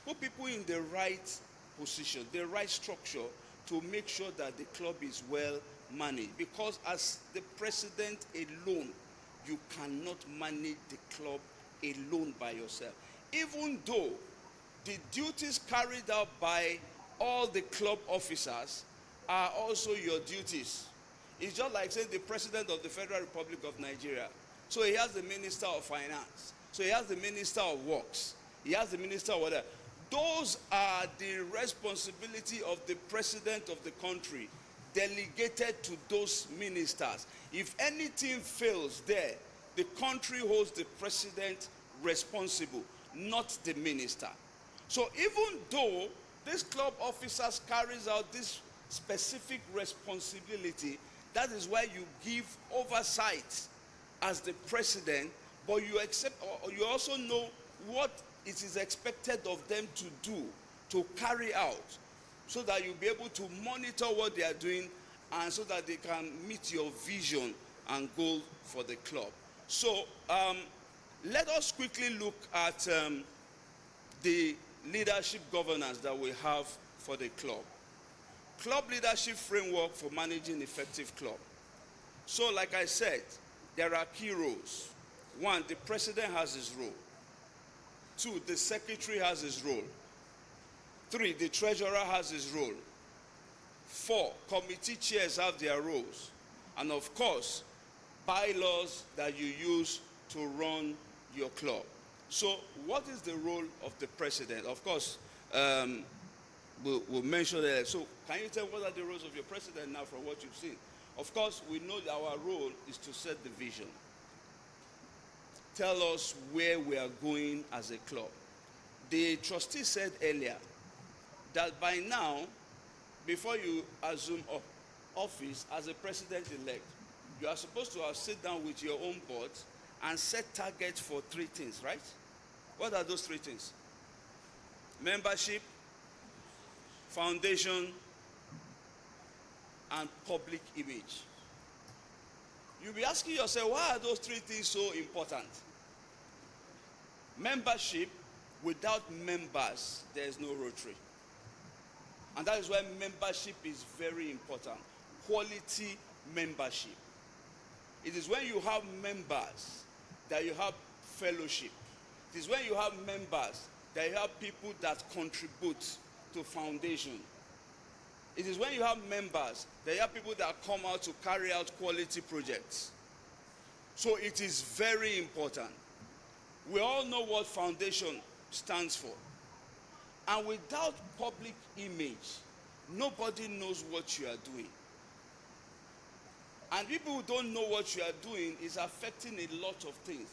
Put people in the right position, the right structure to make sure that the club is well managed. Because as the president alone, you cannot manage the club alone by yourself. Even though the duties carried out by all the club officers are also your duties. It's just like saying the president of the Federal Republic of Nigeria. So he has the Minister of Finance. So he has the Minister of Works. He has the Minister of whatever. Those are the responsibility of the president of the country, delegated to those ministers. If anything fails there, the country holds the president responsible, not the minister. So even though this club officers carries out this specific responsibility, that is why you give oversight as the president, but you accept, or you also know what it is expected of them to do, to carry out, so that you'll be able to monitor what they are doing, and so that they can meet your vision and goal for the club. So let us quickly look at the leadership governance that we have for the club. Club leadership framework for managing effective club. So like I said, there are key roles. 1, the president has his role. 2, the secretary has his role. 3, the treasurer has his role. 4, committee chairs have their roles. And of course, bylaws that you use to run your club. So what is the role of the president? Of course, we'll mention that. So can you tell what are the roles of your president now from what you've seen? Of course, we know that our role is to set the vision. Tell us where we are going as a club. The trustee said earlier that by now, before you assume office as a president-elect, you are supposed to have sit down with your own board and set targets for 3 things, right? What are those 3 things? Membership, foundation, and public image. You'll be asking yourself, why are those 3 things so important? Membership, without members, there is no Rotary. And that is why membership is very important. Quality membership. It is when you have members that you have fellowship. It is when you have members that you have people that contribute to foundation. It is when you have members that you have people that come out to carry out quality projects. So it is very important. We all know what foundation stands for. And without public image, nobody knows what you are doing. And people who don't know what you are doing is affecting a lot of things.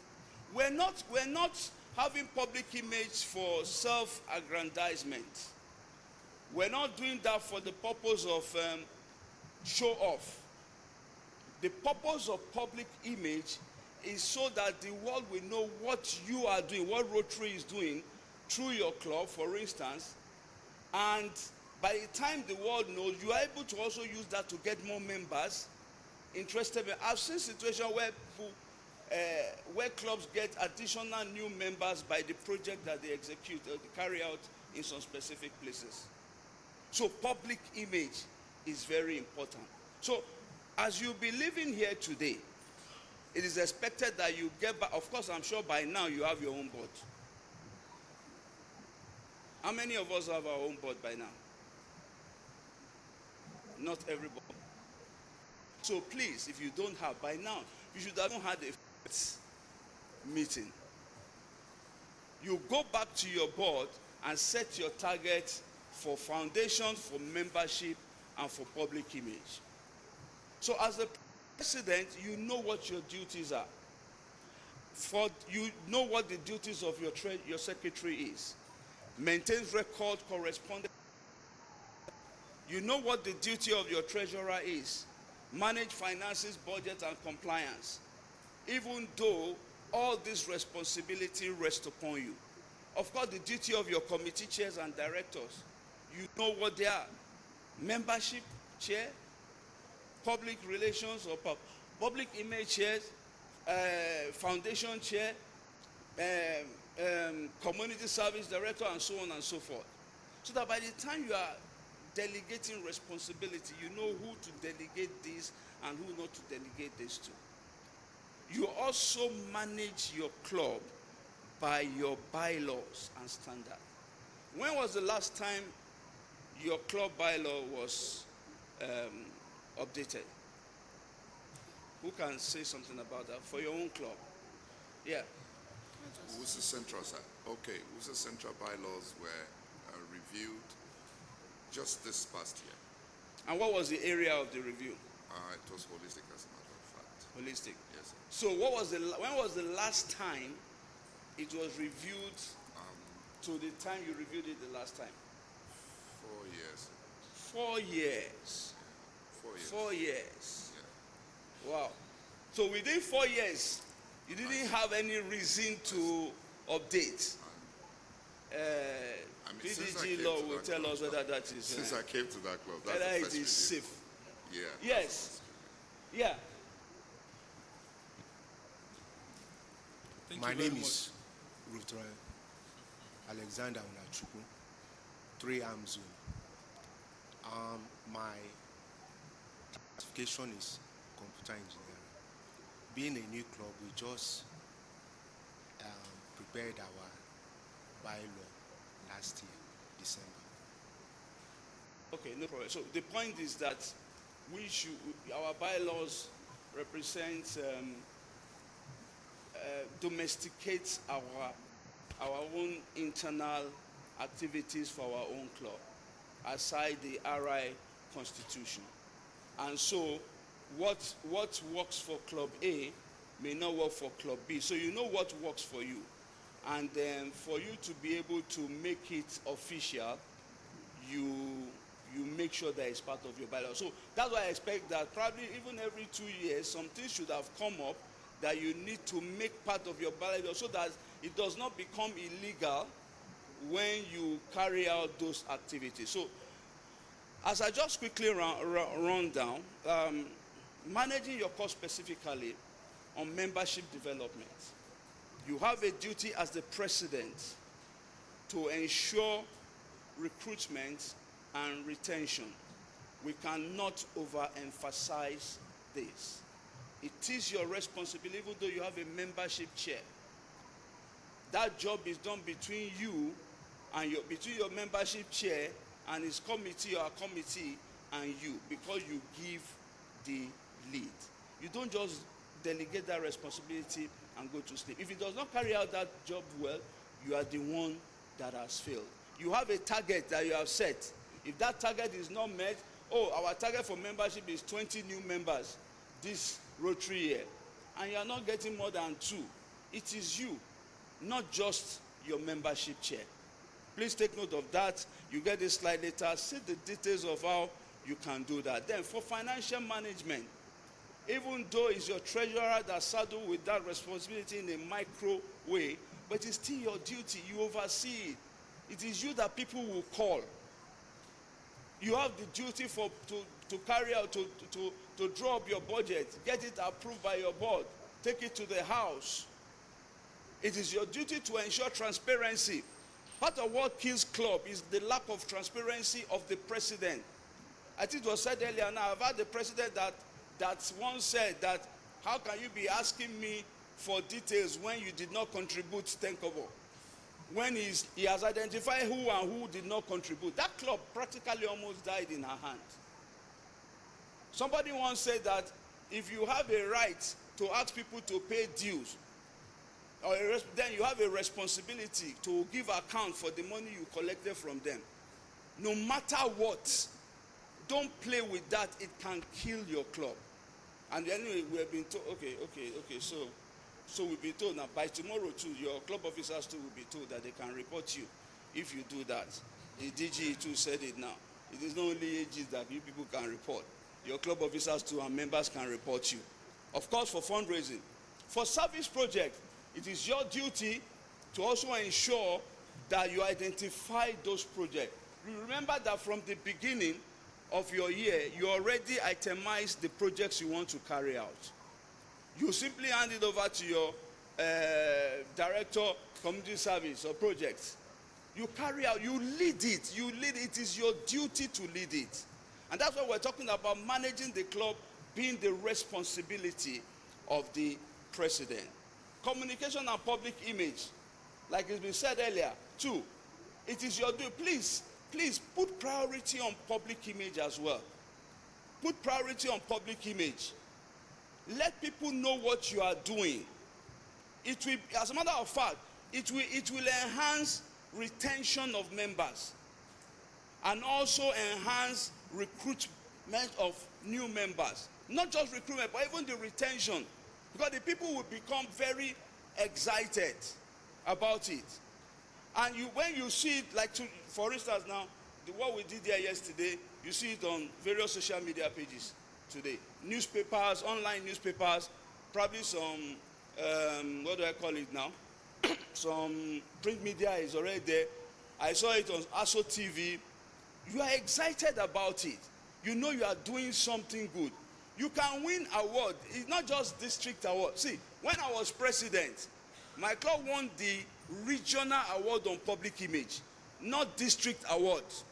We're not having public image for self-aggrandizement. We're not doing that for the purpose of show off. The purpose of public image is so that the world will know what you are doing, what Rotary is doing through your club, for instance. And by the time the world knows, you are able to also use that to get more members interested. I've seen situations where people, where clubs get additional new members by the project that they execute or they carry out in some specific places. So public image is very important. So as you be living here today, it is expected that you get back. Of course, I'm sure by now you have your own board. How many of us have our own board by now? Not everybody. So please, if you don't have by now, you should have had a first meeting. You go back to your board and set your target for foundation, for membership, and for public image. So as the president, you know what your duties are. You know what the duties of your secretary is. Maintains record, correspondence. You know what the duty of your treasurer is. Manage finances, budget, and compliance. Even though all this responsibility rests upon you. Of course, the duty of your committee chairs and directors, you know what they are. Membership chair, public relations or public image chairs, foundation chair, community service director, and so on and so forth. So that by the time you are delegating responsibility, you know who to delegate this and who not to delegate this to. You also manage your club by your bylaws and standards. When was the last time your club bylaw was updated? Who can say something about that for your own club? Yeah. Worcester Central, sir. Okay, Worcester Central bylaws were reviewed just this past year. And what was the area of the review? It was holistic, as a matter of fact. Holistic. Yes, sir. So when was the last time it was reviewed to the time you reviewed it the last time? 4 years. 4 years. Yeah, 4 years. 4 years. Yeah. Wow. So within 4 years, you didn't have any reason to update. PDG law will tell us whether that is... Since I came to that club, that's whether the it first is review. safe. Yeah. Yes. Yeah. My name is Rutroy Alexander Unachuku, 3 Arm Zone. My classification is computer engineering. Being a new club, we just prepared our bylaw last year, December. Okay, no problem. So the point is that our bylaws represent domesticates our own internal activities for our own club, aside the RI constitution. And so what works for Club A may not work for Club B. So you know what works for you. And then for you to be able to make it official, you make sure that it's part of your bylaw. So that's why I expect that probably even every 2 years, something should have come up that you need to make part of your bylaw so that it does not become illegal when you carry out those activities. So as I just quickly run down, managing your cost specifically on membership development. You have a duty as the president to ensure recruitment and retention. We cannot overemphasize this. It is your responsibility, even though you have a membership chair. That job is done between you and between your membership chair and his committee or committee and you, because you give the lead. You don't just delegate that responsibility and go to sleep. If he does not carry out that job well, you are the one that has failed. You have a target that you have set. If that target is not met, our target for membership is 20 new members this Rotary year, and you are not getting more than 2. It is you, not just your membership chair. Please take note of that. You get this slide later. See the details of how you can do that. Then for financial management, even though it's your treasurer that's saddled with that responsibility in a micro way, but it's still your duty. You oversee it. It is you that people will call. You have the duty to carry out, to draw up your budget, get it approved by your board, take it to the house. It is your duty to ensure transparency. Part of what kills club is the lack of transparency of the president. I think it was said earlier now, I've had the president that once said that, how can you be asking me for details when you did not contribute 10 kobo? When he has identified who and who did not contribute. That club practically almost died in her hand. Somebody once said that if you have a right to ask people to pay dues, then you have a responsibility to give account for the money you collected from them. No matter what, don't play with that. It can kill your club. And anyway, we have been told, okay, so we've been told now, by tomorrow too, your club officers too will be told that they can report you if you do that. The DG too said it now. It is not only AGs that you people can report. Your club officers too and members can report you. Of course, for fundraising. For service projects, it is your duty to also ensure that you identify those projects. You remember that from the beginning of your year, you already itemized the projects you want to carry out. You simply hand it over to your director, community service or projects. You carry out, you lead it. It is your duty to lead it. And that's what we're talking about, managing the club being the responsibility of the president. Communication and public image, like it's been said earlier, too. It is your duty. Please put priority on public image as well. Put priority on public image. Let people know what you are doing. It will, as a matter of fact, it will enhance retention of members and also enhance recruitment of new members. Not just recruitment, but even the retention. Because the people will become very excited about it. And when you see it, like for instance now, what we did there yesterday, you see it on various social media pages today. Newspapers, online newspapers, probably some, what do I call it now? Some print media is already there. I saw it on ASO TV. You are excited about it. You know you are doing something good. You can win award. It's not just district award. See, when I was president, my club won the regional award on public image, not district awards.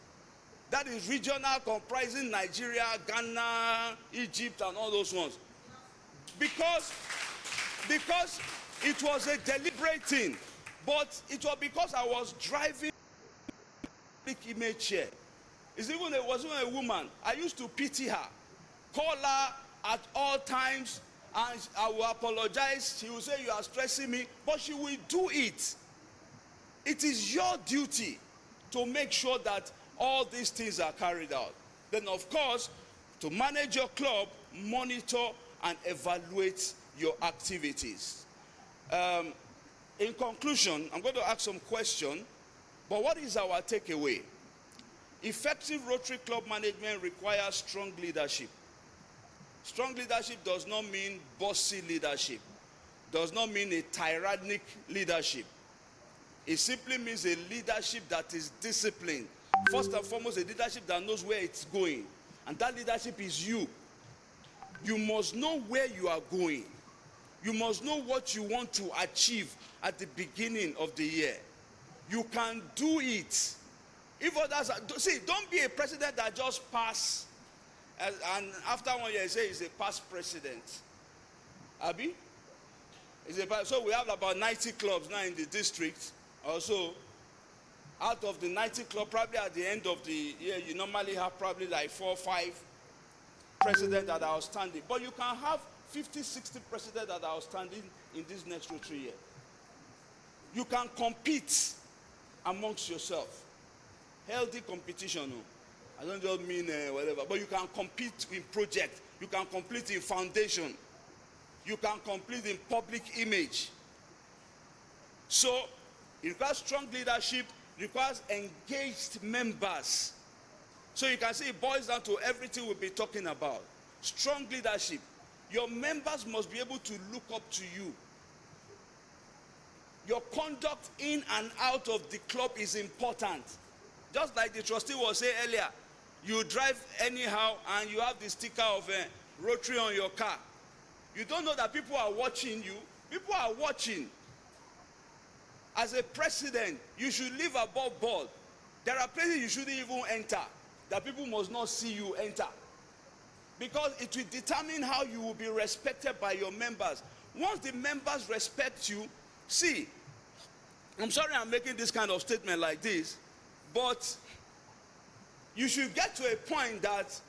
That is regional, comprising Nigeria, Ghana, Egypt, and all those ones. Because it was a deliberate thing, but it was because I was driving public image here. It was even a woman. I used to pity her, call her at all times, and I will apologize. She will say, you are stressing me, but she will do it. It is your duty to make sure that all these things are carried out. Then, of course, to manage your club, monitor and evaluate your activities. In conclusion, I'm going to ask some questions, but what is our takeaway? Effective Rotary Club management requires strong leadership. Strong leadership does not mean bossy leadership, does not mean a tyrannic leadership. It simply means a leadership that is disciplined. First and foremost, a leadership that knows where it's going. And that leadership is you. You must know where you are going. You must know what you want to achieve at the beginning of the year. You can do it. If others are, see, don't be a president that just pass, and after 1 year, you say he's a past president. Abi? So we have about 90 clubs now in the district. Also, out of the 90 clubs, probably at the end of the year, you normally have probably like 4 or 5 presidents that are outstanding. But you can have 50, 60 presidents that are outstanding in this next Rotary year. You can compete amongst yourself. Healthy competition. I don't just mean whatever, but you can compete in project. You can compete in foundation. You can compete in public image. So it requires strong leadership, requires engaged members. So you can see it boils down to everything we'll be talking about. Strong leadership. Your members must be able to look up to you. Your conduct in and out of the club is important. Just like the trustee was saying earlier, you drive anyhow and you have the sticker of Rotary on your car. You don't know that people are watching you. People are watching. As a president, you should live above board. There are places you shouldn't even enter, that people must not see you enter. Because it will determine how you will be respected by your members. Once the members respect you, see, I'm sorry I'm making this kind of statement like this, but you should get to a point that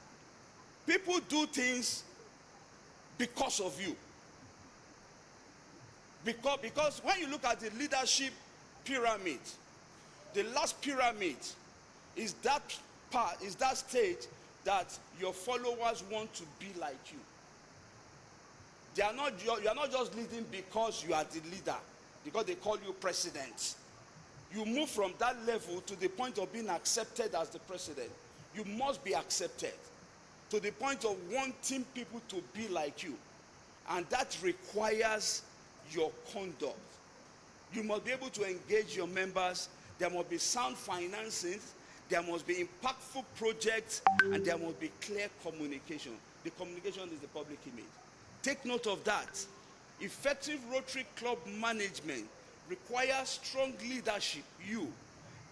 people do things because of you. Because when you look at the leadership pyramid, the last pyramid is that part, is that stage that your followers want to be like you. You are not just leading because you are the leader, because they call you president. You move from that level to the point of being accepted as the president. You must be accepted to the point of wanting people to be like you. And that requires your conduct. You must be able to engage your members. There must be sound financing. There must be impactful projects. And there must be clear communication. The communication is the public image. Take note of that. Effective Rotary Club management requires strong leadership. You,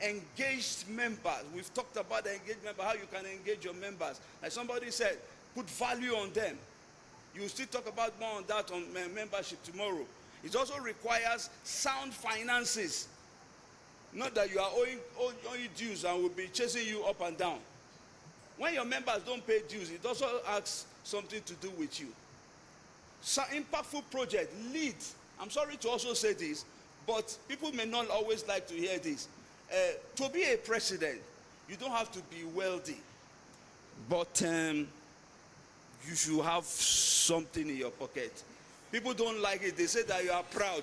engaged members. We've talked about the engaged member, how you can engage your members. Like somebody said, put value on them. You'll still talk about more on that on membership tomorrow. It also requires sound finances. Not that you are owing dues and will be chasing you up and down. When your members don't pay dues, it also asks something to do with you. So impactful project, lead. I'm sorry to also say this, but people may not always like to hear this. To be a president, you don't have to be wealthy, but you should have something in your pocket. People don't like it. They say that you are proud.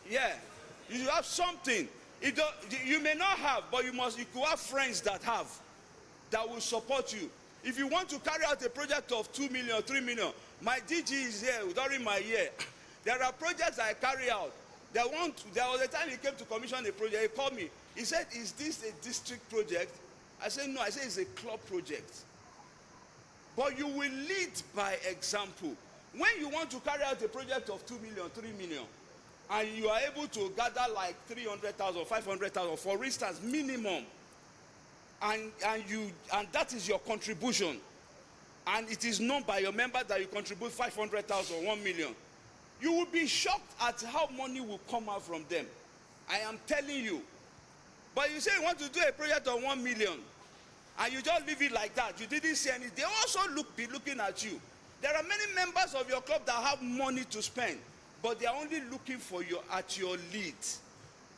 Yeah, you should have something. You may not have, but you could have friends that have, that will support you. If you want to carry out a project of 2 million, 3 million, my DG is here during my year. There are projects I carry out. There was a time he came to commission a project. He called me. He said, "Is this a district project?" I said, "No." I said, "It's a club project." But you will lead by example. When you want to carry out a project of 2 million, 3 million, and you are able to gather like 300,000, 500,000, for instance, minimum, and that is your contribution, and it is known by your members that you contribute 500,000, 1 million, you will be shocked at how money will come out from them. I am telling you. But you say you want to do a project of 1 million, and you just leave it like that. You didn't see any. They also be looking at you. There are many members of your club that have money to spend, but they are only looking for at your lead.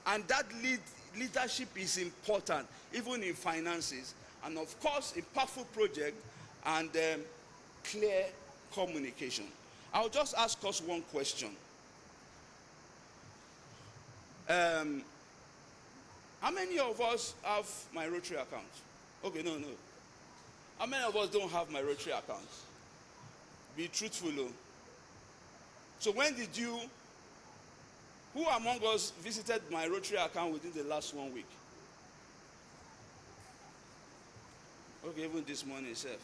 And that leadership is important, even in finances. And of course, impactful project and clear communication. I'll just ask us one question. How many of us have my Rotary account? Okay, no. How many of us don't have my Rotary account? Be truthful, though. So who among us visited my Rotary account within the last 1 week? Okay, even this morning itself.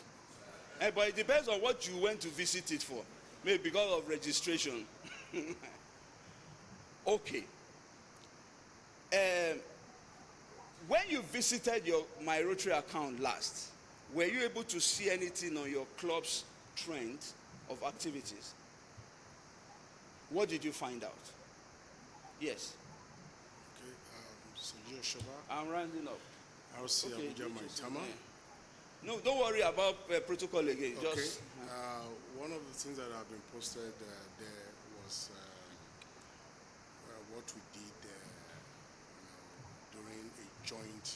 But it depends on what you went to visit it for. Maybe because of registration. Okay. When you visited my Rotary account last, were you able to see anything on your club's trend of activities? What did you find out? Yes. Okay, Sergio Shoba. I'm rounding up. RC Okay, Abuja Maitama. No, don't worry about protocol again. Okay. Just One of the things that have been posted there was what we did during a joint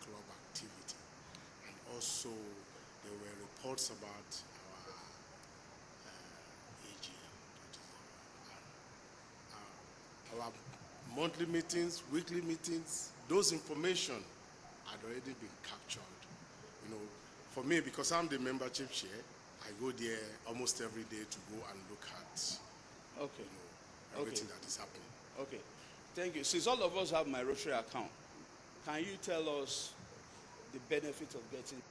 club activity. And also there were reports about our AGM, that is our monthly meetings, weekly meetings. Those information had already been captured. For me, because I'm the membership chair, I go there almost every day to go and look at everything that is happening. Okay, thank you. Since all of us have my Rotary account, can you tell us the benefit of getting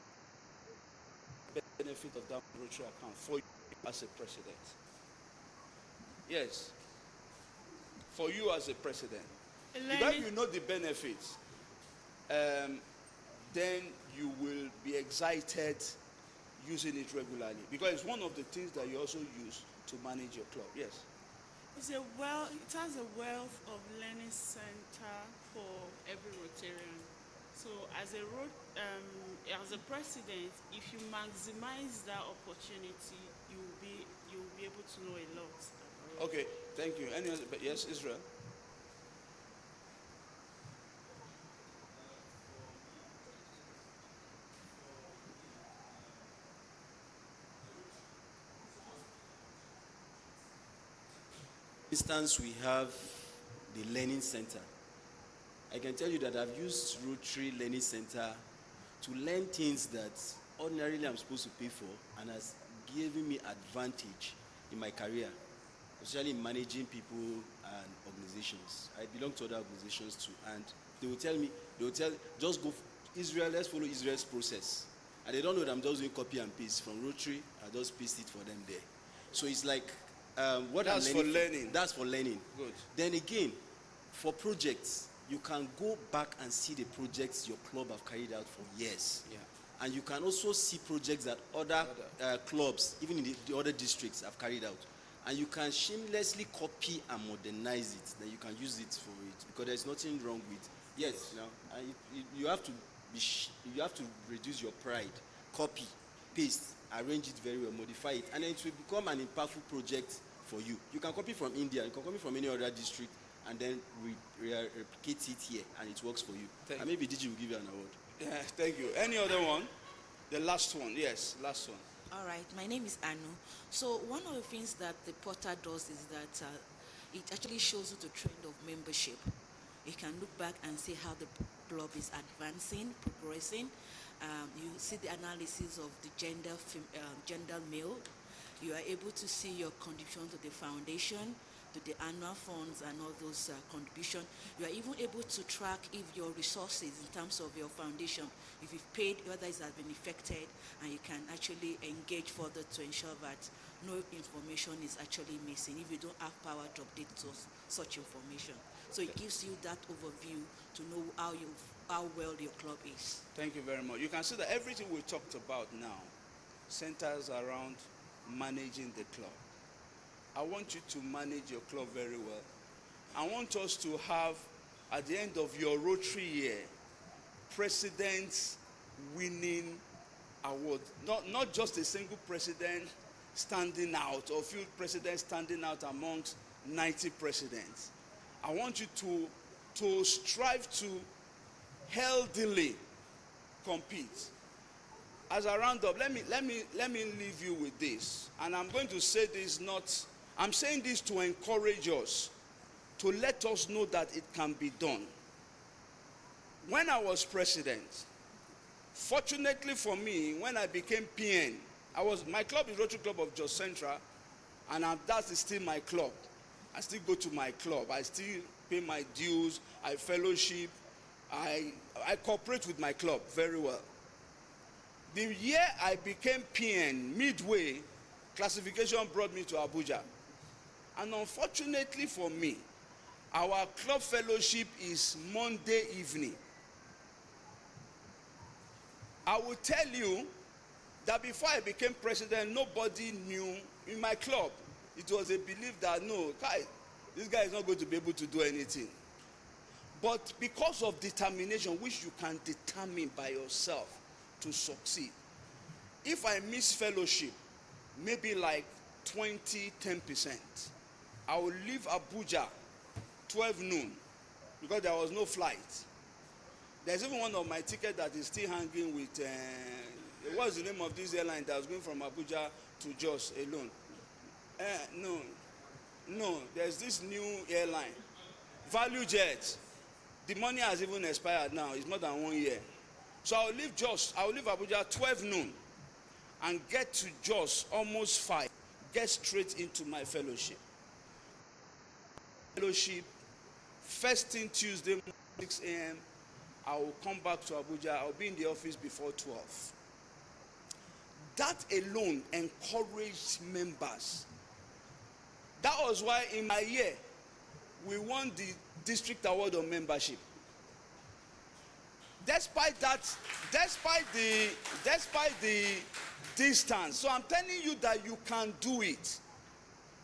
that Rotary account for you as a president? Yes, for you as a president. Because if you know the benefits, then you will be excited using it regularly, because it's one of the things that you also use to manage your club. Yes. It has a wealth of learning center for every Rotarian. So as a president, if you maximize that opportunity, you'll be able to know a lot. Okay, thank you. Any other? Yes, Israel. Instance, we have the Learning Center. I can tell you that I've used Rotary Learning Center to learn things that ordinarily I'm supposed to pay for, and has given me advantage in my career, especially in managing people and organizations. I belong to other organizations too, and they will tell, just go Israel, let's follow Israel's process. And they don't know that I'm just doing copy and paste from Rotary. I just paste it for them there. So it's like, that's for learning. That's for learning. Good. Then again, for projects, you can go back and see the projects your club have carried out for years. Yeah. And you can also see projects that other clubs, even in the other districts, have carried out. And you can shamelessly copy and modernize it. Then you can use it for it, because there's nothing wrong with. Yes, you have to reduce your pride. Copy, paste, arrange it very well, modify it, and then it will become an impactful project for you. You can copy from India, you can copy from any other district, and then replicate it here, and it works for you. And maybe DG will give you an award. Yeah, thank you. Any other one? The last one, yes, last one. All right, my name is Anu. So one of the things that the portal does is that it actually shows you the trend of membership. You can look back and see how the club is advancing, progressing. You see the analysis of the gender male. You are able to see your contribution to the foundation, to the annual funds and all those contributions. You are even able to track if your resources in terms of your foundation, if you've paid, whether it has been affected, and you can actually engage further to ensure that no information is actually missing if you don't have power to update such information. So it gives you that overview to know how well your club is. Thank you very much. You can see that everything we talked about now centers around managing the club. I want you to manage your club very well. I want us to have, at the end of your Rotary year, president's winning award. Not just a single president standing out, or few presidents standing out amongst 90 presidents. I want you to strive to healthily compete. As a roundup, let me leave you with this. And I'm going to say this I'm saying this to encourage us, to let us know that it can be done. When I was president, fortunately for me, when I became PN, my club is Rotary Club of Jos Central, and that is still my club. I still go to my club. I still pay my dues. I fellowship. I cooperate with my club very well. The year I became PN, midway, classification brought me to Abuja. And unfortunately for me, our club fellowship is Monday evening. I will tell you that before I became president, nobody knew in my club. It was a belief that, no, this guy is not going to be able to do anything. But because of determination, which you can determine by yourself to succeed, if I miss fellowship, maybe like 10%, I will leave Abuja 12 noon because there was no flight. There's even one of my tickets that is still hanging with, what's the name of this airline that was going from Abuja to Jos alone? No, there's this new airline, Value Jet. The money has even expired now. It's more than 1 year. So I'll leave Abuja 12 noon and get to Jos almost 5. Get straight into my fellowship. First thing Tuesday morning, 6 a.m., I will come back to Abuja. I'll be in the office before 12. That alone encouraged members. That was why in my year, we won the district award of membership. Despite the distance. So I'm telling you that you can do it.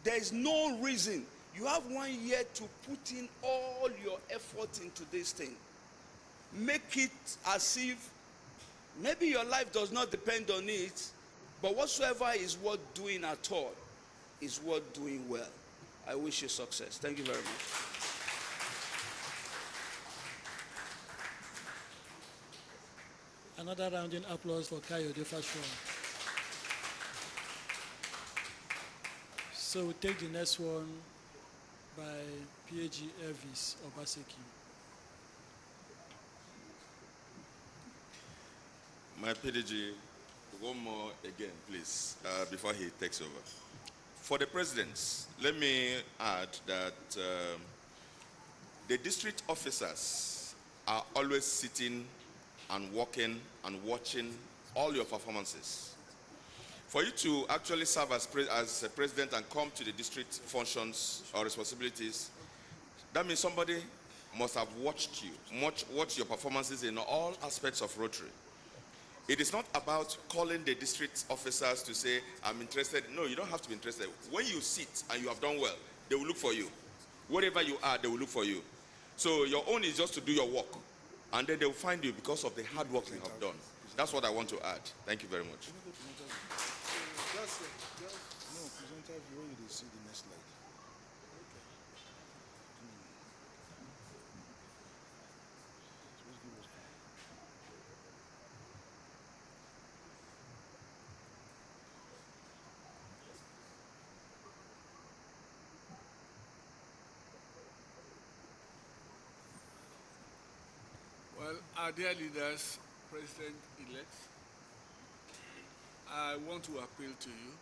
There is no reason. You have 1 year to put in all your effort into this thing. Make it as if maybe your life does not depend on it, but whatsoever is worth doing at all is worth doing well. I wish you success. Thank you very much. Another rounding applause for Kayode Fashion. So we'll take the next one by PAG Elvis Obaseki. My PDG, one more again, please, before he takes over. For the presidents, let me add that the district officers are always sitting and working and watching all your performances. For you to actually serve as a president and come to the district functions or responsibilities, that means somebody must have watched you, watched your performances in all aspects of Rotary. It is not about calling the district officers to say, I'm interested. No, you don't have to be interested. When you sit and you have done well, they will look for you. Wherever you are, they will look for you. So your own is just to do your work. And then they will find you because of the hard work you have done. That's what I want to add. Thank you very much. No, presenter view when you see the next slide. Well, our dear leaders, President-elect, I want to appeal to you.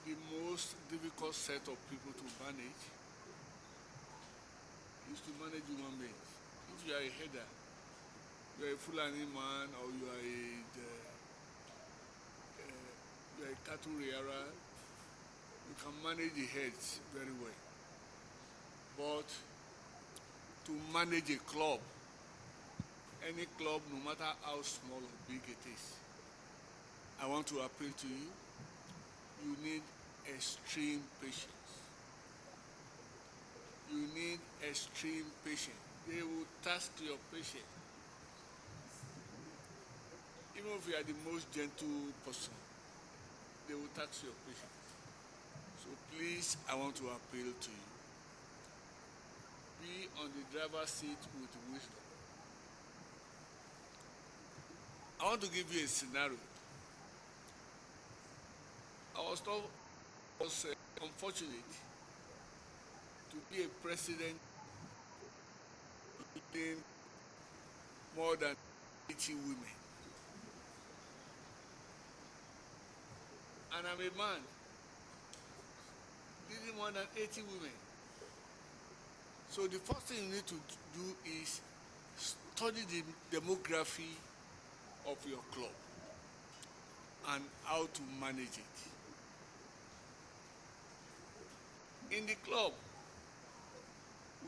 The most difficult set of people to manage is to manage human beings. If you are a header, you are a Fulani man, or you are a cattle rearer, you can manage the heads very well. But to manage a club, any club, no matter how small or big it is, I want to appeal to you. You need extreme patience. You need extreme patience. They will task your patience. Even if you are the most gentle person, they will tax your patience. So please, I want to appeal to you. Be on the driver's seat with wisdom. I want to give you a scenario. I was unfortunate to be a president leading more than 80 women. And I'm a man leading more than 80 women. So the first thing you need to do is study the demography of your club and how to manage it. In the club,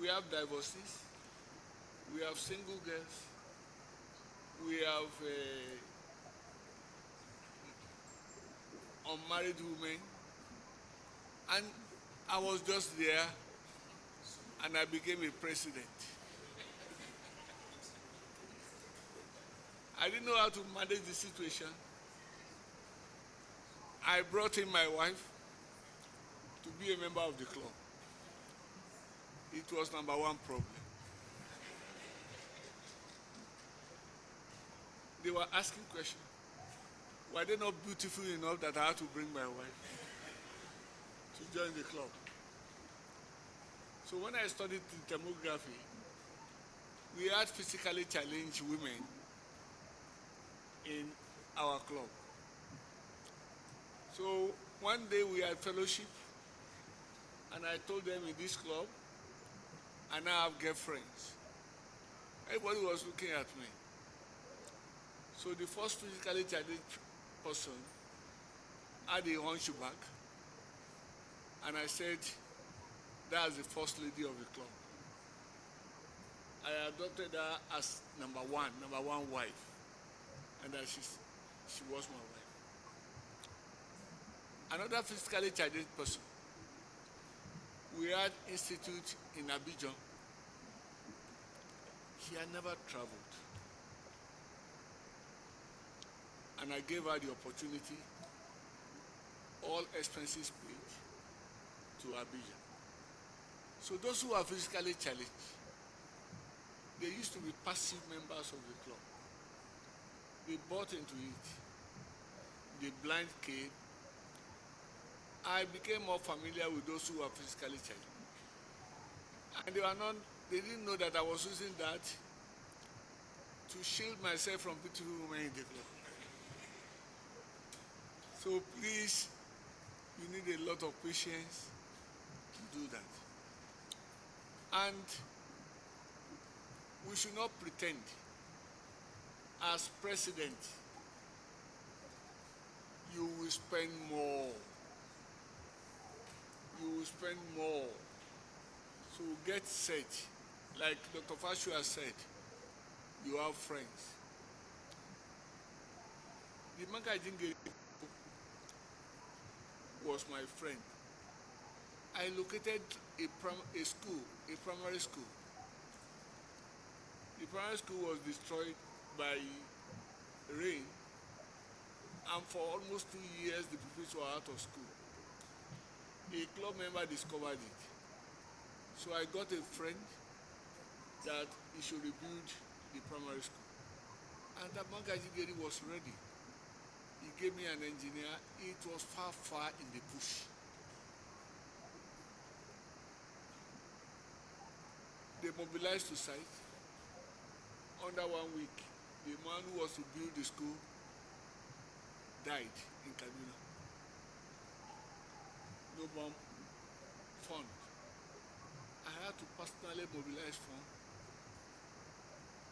we have divorcees, we have single girls, we have unmarried women, and I was just there and I became a president. I didn't know how to manage the situation. I brought in my wife to be a member of the club. It was number one problem. They were asking questions. Were they not beautiful enough that I had to bring my wife to join the club? So when I studied demography, we had physically challenged women in our club. So one day we had fellowship, and I told them in this club, I now have girlfriends. Everybody was looking at me. So the first physically challenged person had a hunchback, and I said, that's the first lady of the club. I adopted her as number one wife, and that she was my wife. Another physically challenged person, we had institute in Abidjan. She had never traveled. And I gave her the opportunity, all expenses paid, to Abidjan. So those who are physically challenged, they used to be passive members of the club. They bought into it. The blind came. I became more familiar with those who are physically challenged. And they didn't know that I was using that to shield myself from beautiful women in the club. So please, you need a lot of patience to do that. And we should not pretend as president you will spend more. You will spend more. So get set. Like Dr. Fashu has said, you have friends. The Magajingeri was my friend. I located a primary school. The primary school was destroyed by rain, and for almost 2 years the pupils were out of school. A club member discovered it. So I got a friend that he should rebuild the primary school. And that Magajigeri was ready. He gave me an engineer. It was far in the bush. They mobilized to site. Under 1 week, the man who was to build the school died in Kaduna. No bomb fund. I had to personally mobilize funds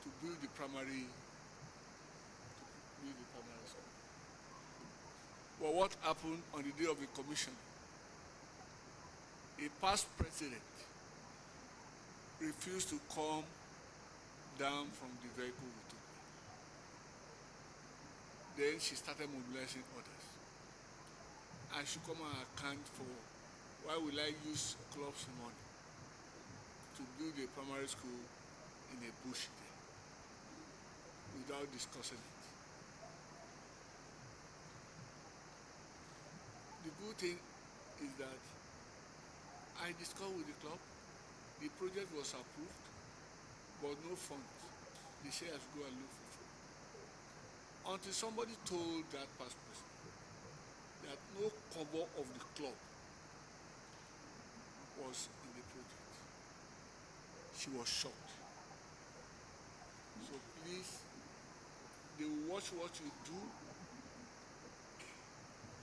to build the primary school. But what happened on the day of the commission? A past president refused to come down from the vehicle we took. Then she started mobilizing others. I should come and account for why will I use club's money to build a primary school in a bush there without discussing it. The good thing is that I discussed with the club, the project was approved, but no funds. They say I should go and look for funds. Until somebody told that past person that no cover of the club was in the project. She was shocked. So please, they will watch what you do.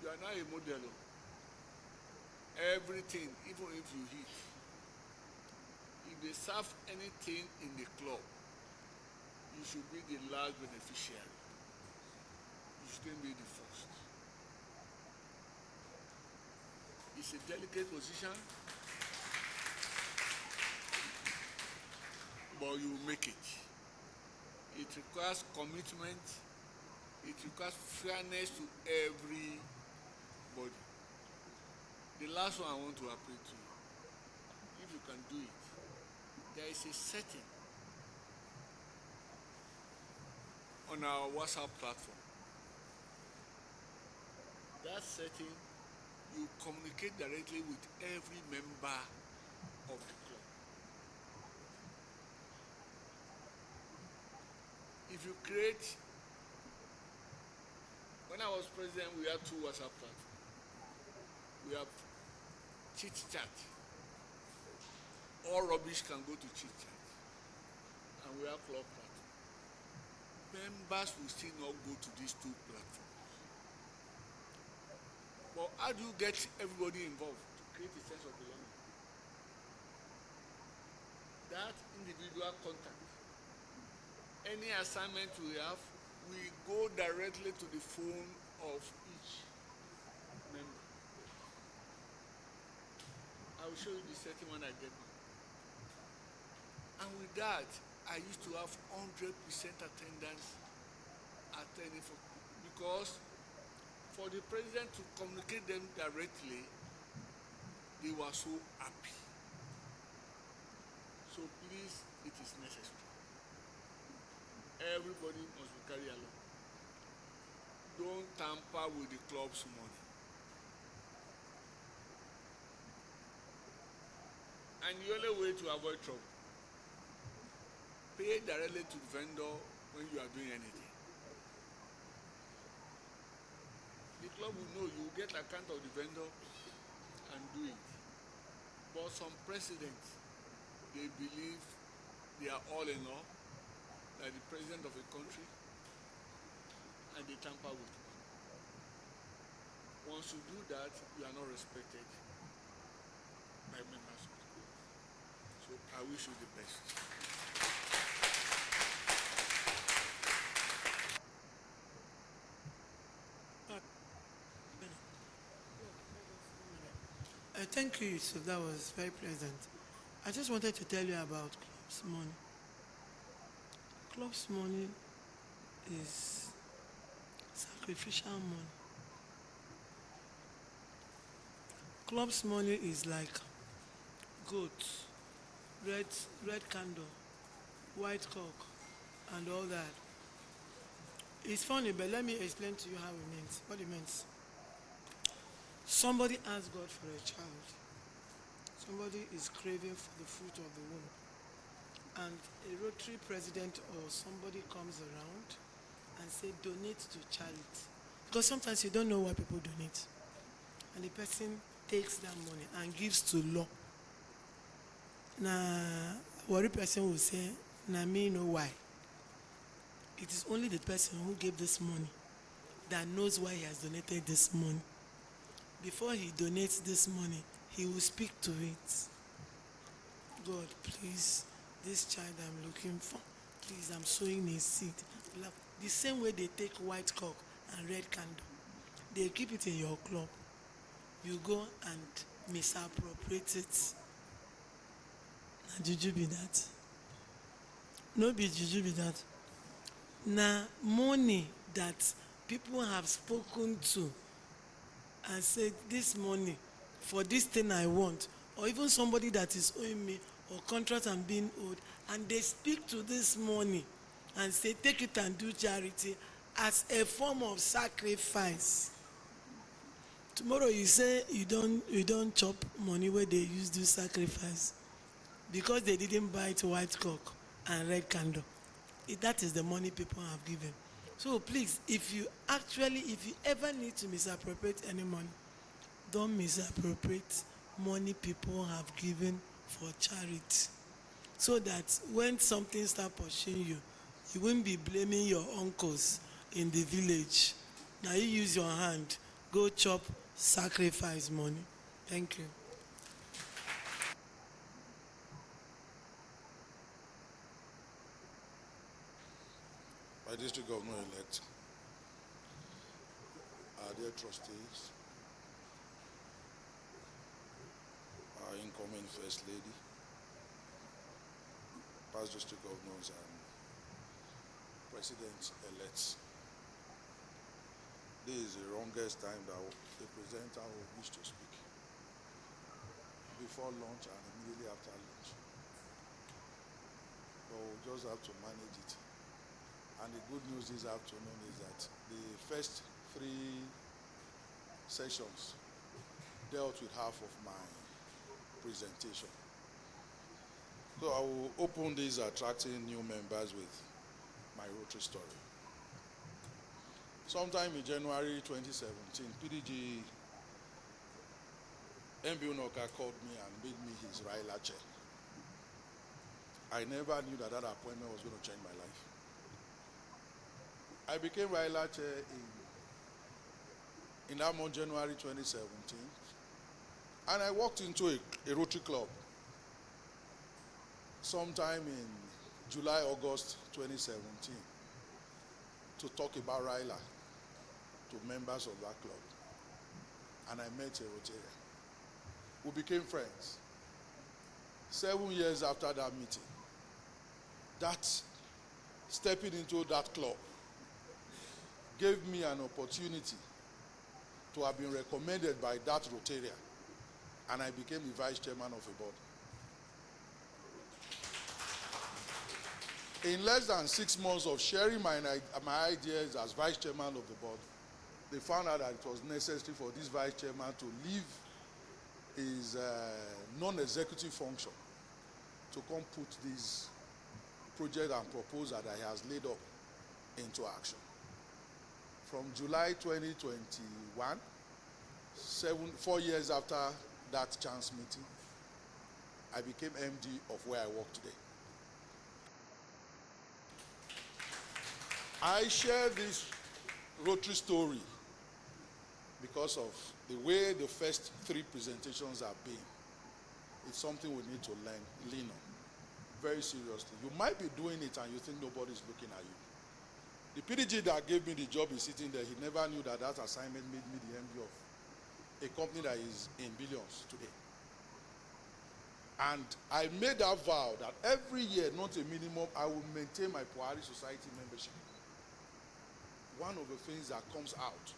You are now a model. Everything, even if you hit, if they serve anything in the club, you should be the last beneficiary. You shouldn't be the first. It's a delicate position, but you will make it. It requires commitment. It requires fairness to everybody. The last one I want to appeal to you, if you can do it, there is a setting on our WhatsApp platform. That setting, you communicate directly with every member of the club. If you create, when I was president, we had 2 WhatsApp platforms. We have chit chat. All rubbish can go to chit chat. And we have club platform. Members will still not go to these 2 platforms. But how do you get everybody involved to create a sense of belonging? That individual contact. Any assignment we have, we go directly to the phone of each member. I will show you the setting when I get one. And with that, I used to have 100% attendance at any for, because for the president to communicate them directly, they were so happy. So please, it is necessary. Everybody must be carried along. Don't tamper with the club's money. And the only way to avoid trouble, pay directly to the vendor when you are doing anything. The club will know, you will get account of the vendor and do it. But some presidents, they believe they are all in all, like the president of a country, and they tamper with money. Once you do that, you are not respected by members of the club. So I wish you the best. Thank you, so that was very pleasant. I just wanted to tell you about club's money. Club's money is sacrificial money. Club's money is like goat, red, red candle, white cock, and all that. It's funny, but let me explain to you how it means. What it means. Somebody asks God for a child. Somebody is craving for the fruit of the womb. And a Rotary president or somebody comes around and say, donate to charity. Because sometimes you don't know why people donate. And the person takes that money and gives to law. Now, worry person will say, na me know why. It is only the person who gave this money that knows why he has donated this money. Before he donates this money, he will speak to it. God, please, this child I'm looking for, please, I'm sowing a seed. The same way they take white cock and red candle, they keep it in your club. You go and misappropriate it. Na juju be that. No be juju be that. Na money that people have spoken to and said, this money for this thing I want, or even somebody that is owing me or contract I'm being owed, and they speak to this money and say, take it and do charity as a form of sacrifice. Tomorrow you say you don't chop money where they use do sacrifice because they didn't buy it white cock and red candle. That is the money people have given. So please, if you ever need to misappropriate any money, don't misappropriate money people have given for charity. So that when something starts pursuing you, you won't be blaming your uncles in the village. Now you use your hand, go chop sacrifice money. Thank you. My district governor-elect, our dear trustees, our incoming First Lady, past district governors and presidents-elects. This is the wrongest time that the presenter will wish to speak. Before lunch and immediately after lunch. But we'll just have to manage it. And the good news this afternoon is that the first 3 sessions dealt with half of my presentation. So I will open this attracting new members with my Rotary story. Sometime in January 2017, PDG MB Unoka called me and made me his Raila chair. I never knew that that appointment was going to change my life. I became Raila chair in that month, January 2017, and I walked into a Rotary club sometime in July, August 2017 to talk about Raila to members of that club. And I met a Rotarian. We became friends. 7 years after that meeting, that stepping into that club gave me an opportunity to have been recommended by that Rotarian, and I became the vice chairman of a board. In less than 6 months of sharing my ideas as vice chairman of the board, they found out that it was necessary for this vice chairman to leave his non-executive function to come put this project and proposal that he has laid up into action. From July 2021, 4 years after that chance meeting, I became MD of where I work today. I share this Rotary story because of the way the first 3 presentations have been. It's something we need to lean on very seriously. You might be doing it and you think nobody's looking at you. The PDG that gave me the job is sitting there. He never knew that that assignment made me the MD of a company that is in billions today. And I made that vow that every year, not a minimum, I will maintain my Puari Society membership. One of the things that comes out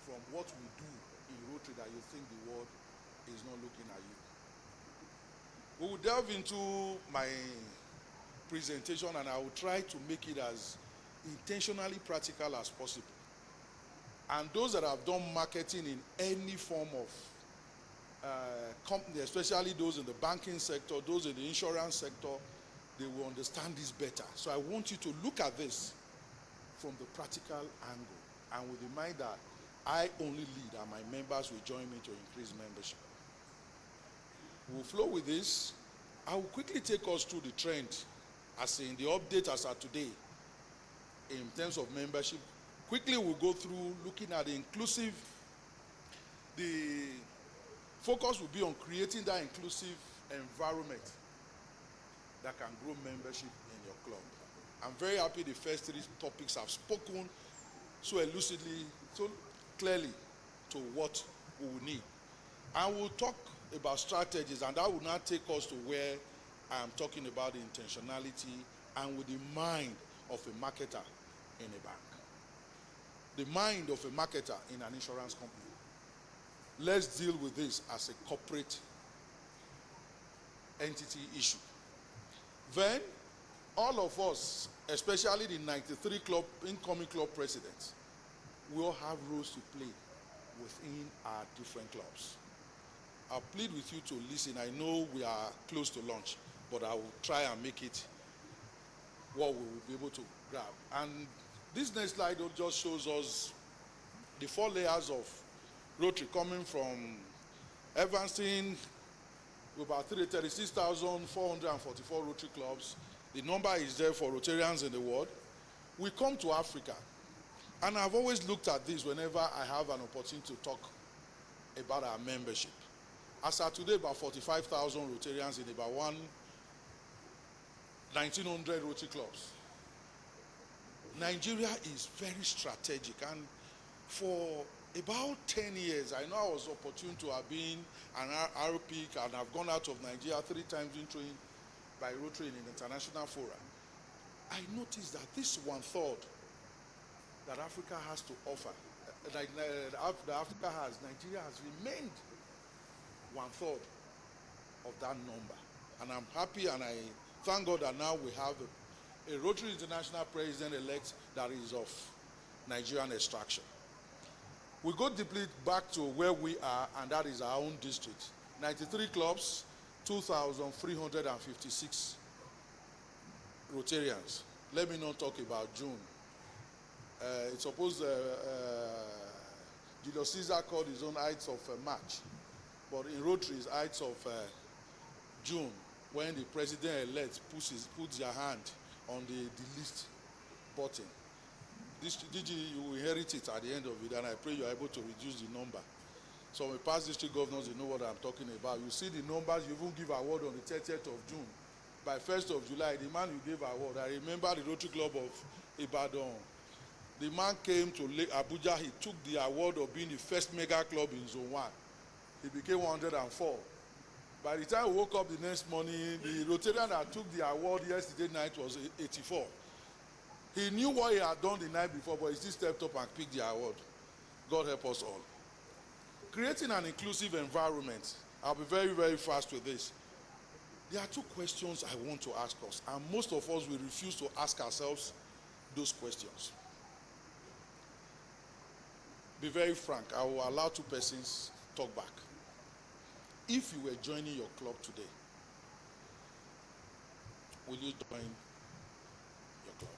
from what we do in Rotary that you think the world is not looking at you. We will delve into my presentation and I will try to make it as intentionally practical as possible. And those that have done marketing in any form of company, especially those in the banking sector, those in the insurance sector, they will understand this better. So I want you to look at this from the practical angle and with the mind that I only lead and my members will join me to increase membership. We'll flow with this. I will quickly take us through the trend as in the update as of today in terms of membership. Quickly we'll go through looking at the inclusive. The focus will be on creating that inclusive environment that can grow membership in your club. I'm very happy the first 3 topics have spoken so elusively, so clearly to what we will need. And we'll talk about strategies, and that will now take us to where I'm talking about the intentionality and with the mind of a marketer in a bank. The mind of a marketer in an insurance company. Let's deal with this as a corporate entity issue. Then, all of us, especially the 93 incoming club presidents, we all have roles to play within our different clubs. I'll plead with you to listen. I know we are close to launch, but I will try and make it what we will be able to grab. And this next slide just shows us the 4 layers of Rotary coming from Evanston, with about 36,444 Rotary clubs. The number is there for Rotarians in the world. We come to Africa, and I've always looked at this whenever I have an opportunity to talk about our membership. As of today, about 45,000 Rotarians in about 1,900 Rotary clubs. Nigeria is very strategic, and for about 10 years, I know I was opportune to have been an RP, and I've gone out of Nigeria 3 times in trained by Rotary in international fora. I noticed that this 1/3 that Africa has to offer, that Africa has, Nigeria has remained 1/3 of that number. And I'm happy and I thank God that now we have a Rotary International president-elect that is of Nigerian extraction. We go deeply back to where we are, and that is our own district. 93 clubs, 2,356 Rotarians. Let me not talk about June. It's supposed Julius Caesar called his own Heights of March, but in Rotary it's Heights of June, when the president-elect puts their hand on the list button. This DG, you will inherit it at the end of it, and I pray you are able to reduce the number. Some past district governors, you know what I'm talking about. You see the numbers, you even give award on the 30th of June. By 1st of July, the man you gave award, I remember the Rotary Club of Ibadan. The man came to Abuja, he took the award of being the first mega club in Zone 1. He became 104. By the time we woke up the next morning, the Rotarian that took the award yesterday night was 84. He knew what he had done the night before, but he still stepped up and picked the award. God help us all. Creating an inclusive environment. I'll be very, very fast with this. There are two questions I want to ask us, and most of us will refuse to ask ourselves those questions. Be very frank, I will allow two persons talk back. If you were joining your club today, will you join your club?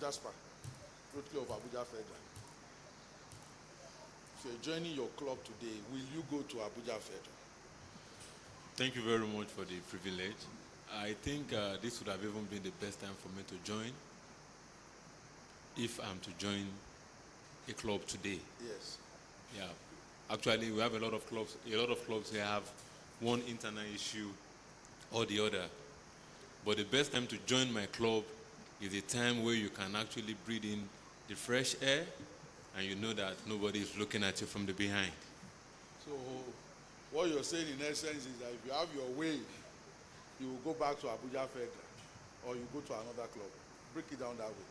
Jasper, Rotary of Abuja Federal. If you're joining your club today, will you go to Abuja Federal? Thank you very much for the privilege. I think this would have even been the best time for me to join, if I'm to join a club today. Yes. Yeah. Actually, we have a lot of clubs. A lot of clubs here have one internal issue or the other. But the best time to join my club is a time where you can actually breathe in the fresh air, and you know that nobody is looking at you from the behind. So what you're saying in essence is that if you have your way, you will go back to Abuja Federal, or you go to another club. Break it down that way.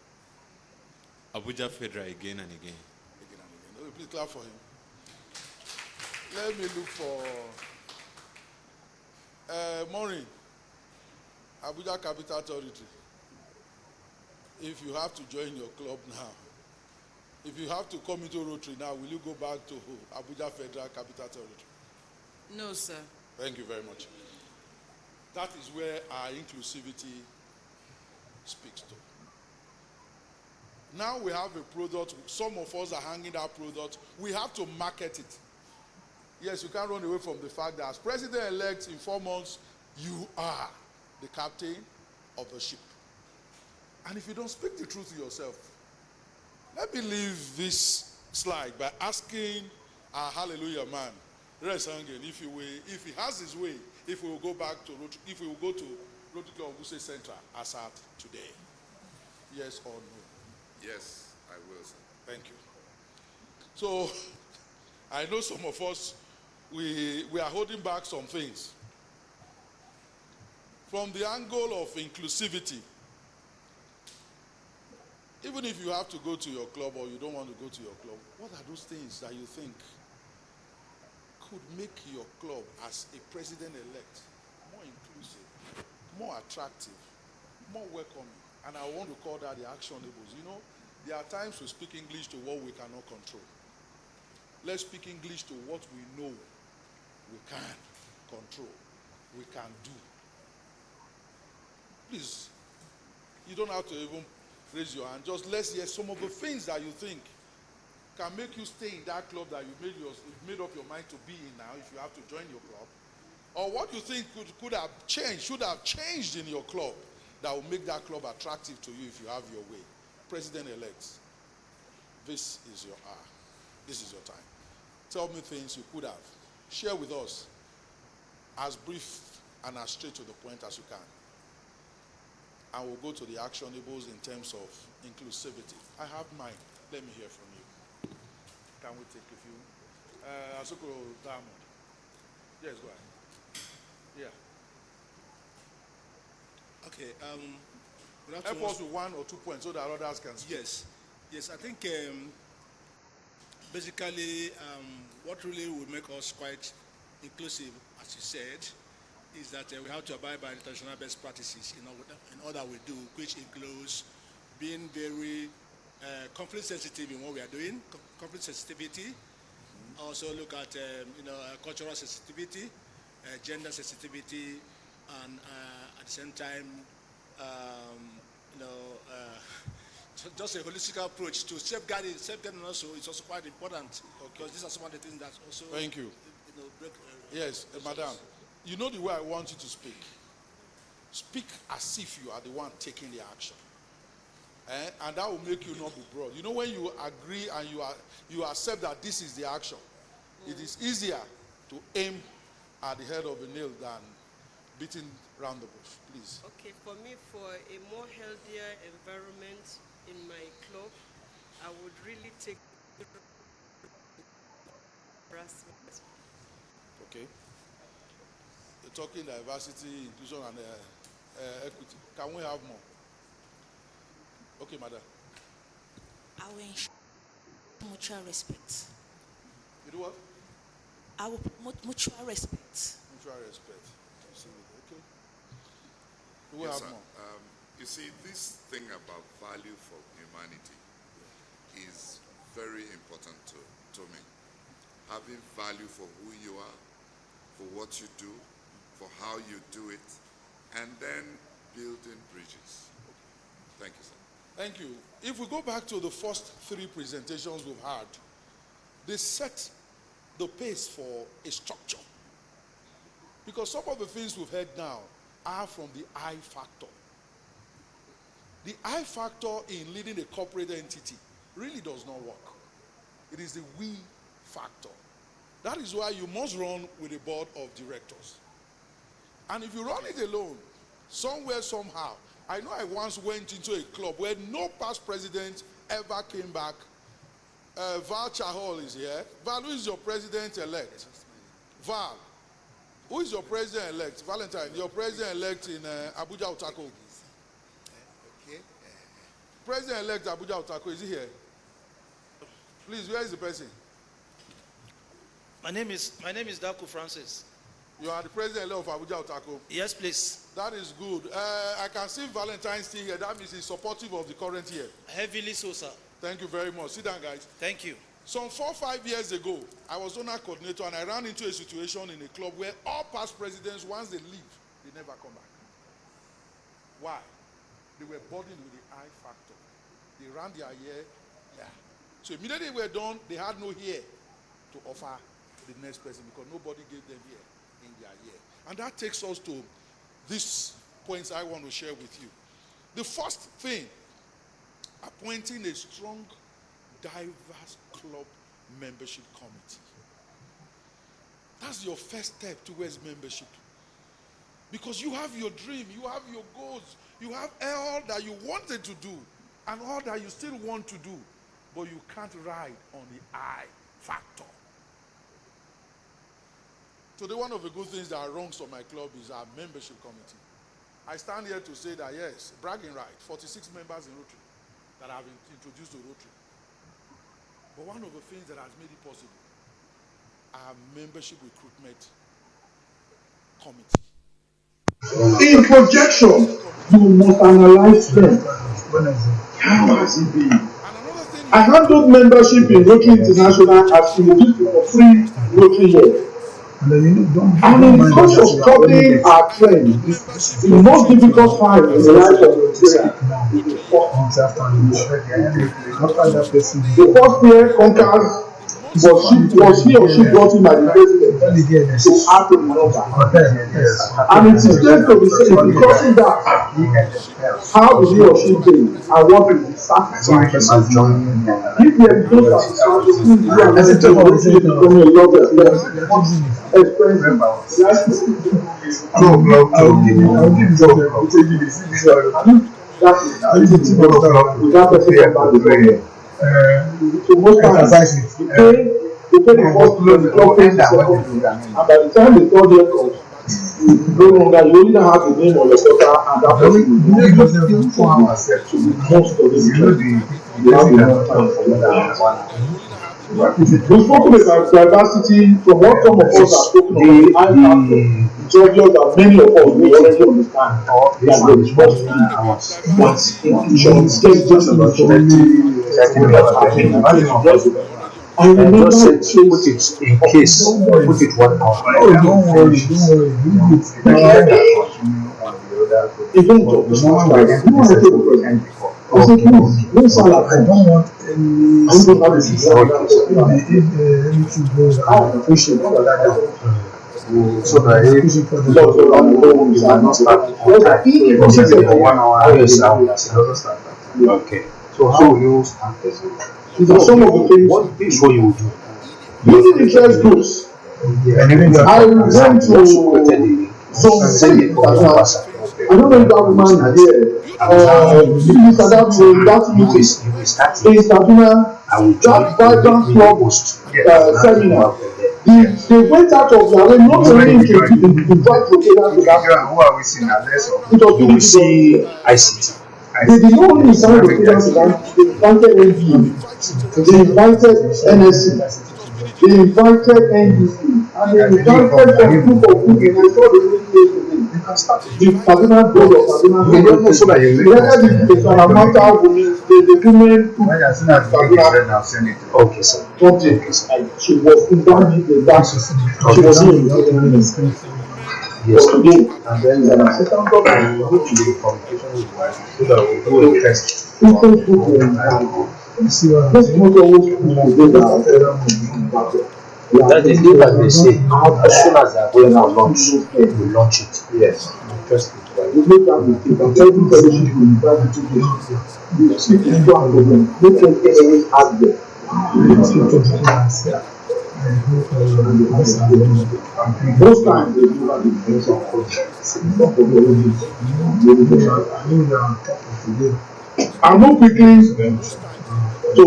Abuja Federal again and again. Again and again. Okay, please clap for him. Let me look for Maureen, Abuja Capital Territory. If you have to join your club now, if you have to come into Rotary now, will you go back to Abuja Federal Capital Territory? No, sir. Thank you very much. That is where our inclusivity speaks to. Now we have a product, some of us are hanging that product, we have to market it. Yes, you can't run away from the fact that as president-elect in 4 months, you are the captain of the ship. And if you don't speak the truth to yourself, let me leave this slide by asking our hallelujah man, Res Hangen, if he has his way, if we will go back to Rotary, if we will go to Rotary Club Wuse Central as at today. Yes or no? Yes, I will, sir. Thank you. So, I know some of us, we are holding back some things. From the angle of inclusivity, even if you have to go to your club or you don't want to go to your club, what are those things that you think could make your club as a president-elect more inclusive, more attractive, more welcoming? And I want to call that the actionables. You know, there are times we speak English to what we cannot control. Let's speak English to what we know we can control, we can do. Please, you don't have to even raise your hand. Just let's hear some of the things that you think can make you stay in that club that you made up your mind to be in now if you have to join your club. Or what you think could have changed, should have changed in your club that will make that club attractive to you if you have your way. President-elect, this is your hour. This is your time. Tell me things you could have. Share with us as brief and as straight to the point as you can. And we'll go to the actionables in terms of inclusivity. I have mine. Let me hear from you. Can we take a few? Asukuro Diamond. Yes, go ahead. Yeah. Okay. Help us with 1 or 2 points so that others can speak. Yes, I think basically what really will make us quite inclusive, as you said, is that we have to abide by international best practices in all that we do, which includes being very conflict sensitive in what we are doing, conflict sensitivity. Also look at cultural sensitivity, gender sensitivity, and at the same time, just a holistic approach to safeguarding. Safeguarding also is also quite important because these are some of the things that also. Thank you. Break, yes, madam. You know the way I want you to speak. Speak as if you are the one taking the action. And that will make you not be broad. You know, when you agree and you accept that this is the action, it is easier to aim at the head of a nail than beating around the bush. Please. Okay, for me, for a more healthier environment in my club, I would really take harassment. Okay. You're talking diversity, inclusion, and equity. Can we have more? Okay, madam. I will ensure mutual respect. You do what? I will promote mutual respect. Mutual respect. Okay. Do we yes, have more? You see, this thing about value for humanity is very important to me. Having value for who you are, for what you do, for how you do it, and then building bridges. Thank you, sir. Thank you. If we go back to the first three presentations we've had, they set the pace for a structure. Because some of the things we've heard now are from the I factor. The I factor in leading a corporate entity really does not work. It is the we factor. That is why you must run with a board of directors. And if you run it alone, somewhere, somehow, I know I once went into a club where no past president ever came back. Val Chahol is here. Val, who is your president-elect? Val, who is your president-elect? Valentine, your president-elect in Abuja Otako. Okay. President-elect Abuja Otako, is he here? Please, where is the person? My name is Daku Francis. You are the president-elect of Abuja Otako? Yes, please. That is good. I can see Valentine still here. That means he's supportive of the current year. Heavily so, sir. Thank you very much. Sit down, guys. Thank you. Some 4 or 5 years ago, I was owner coordinator and I ran into a situation in a club where all past presidents, once they leave, they never come back. Why? They were burdened with the I factor. They ran their year. Yeah. So immediately they were done, they had no year to offer the next person because nobody gave them here in their year. And that takes us to these points I want to share with you. The first thing, appointing a strong, diverse club membership committee. That's your first step towards membership. Because you have your dream, you have your goals, you have all that you wanted to do and all that you still want to do, but you can't ride on the I factor. Today, one of the good things that wrongs on my club is our membership committee. I stand here to say that, yes, bragging right, 46 members in Rotary that have been introduced to Rotary. But one of the things that has made it possible, our membership recruitment committee. In projection, you must analyze them. How has it been? I handled membership in Rotary International as introduced for 3 Rotary years. And in terms of studying our trend, the most difficult part in the life of the Rotarian is the first year conquers was he or she brought in by the president to add to the number. And it is just to be said, crossing that, how do he or she think and what is the sacrifice? If there is no sacrifice, you are becoming a lot of expensive. So most times, you pay the first year, the club pays the second year, and by the time the third year comes, no longer, you only have the name on your paper, and that person will be most of this you have enough time for that. We've spoken about diversity from what some of us have spoken about. I have it's obvious that many of us we already understand that there is much that inclusion takes just about I remember just said put it in case, put it one hour. Don't worry. Event of the small guy, I said, please, no salad. I don't want any. I don't have a system. If anything goes, I appreciate that. So that if you are not starting on time, you will say for 1 hour, yes, I will start. Okay. So how will you start this? These are some of the things. What is what you will do? Using the choice groups. I went to some city I don't know if that woman is here. Mr. That meeting in Kaduna, that vibrant club seminar. They went out of their way not only to invite retailers to that. You will see ICT. They did not only invite retailers to that, they invited NGO, they invited NSC, they invited NDC, and they invited a group of people. I saw the lady yesterday. The Kaduna board of Kaduna. Whether the Salamata women, the women took Kaduna. Okay, sir. She was in that meeting. She was in. Yes, and then the second part I will go to the communication with my so that we do a test. That is it, as they say, as soon as they are going out launch, we launch it. Yes, test it. We make that mistake, and everybody should be invited to this. You speak to them, make them always ask them. Most times they do that in place of I move quickly to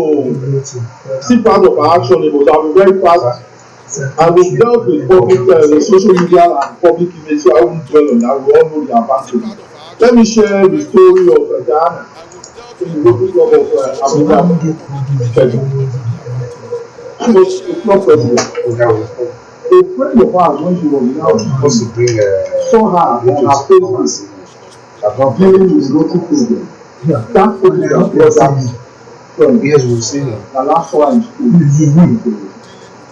see part of our action. It was I'll be very fast. I will dealt with public social media and public image, so I won't dwell on that. We all know the advantage. Let me share the story of Ghana in the Rotary Club of Abuja. She was a club president. A friend of ours, when she was now supposed to bring saw her on her Facebook dealing with Rotary program. That program was that yes, we'll see her. The last one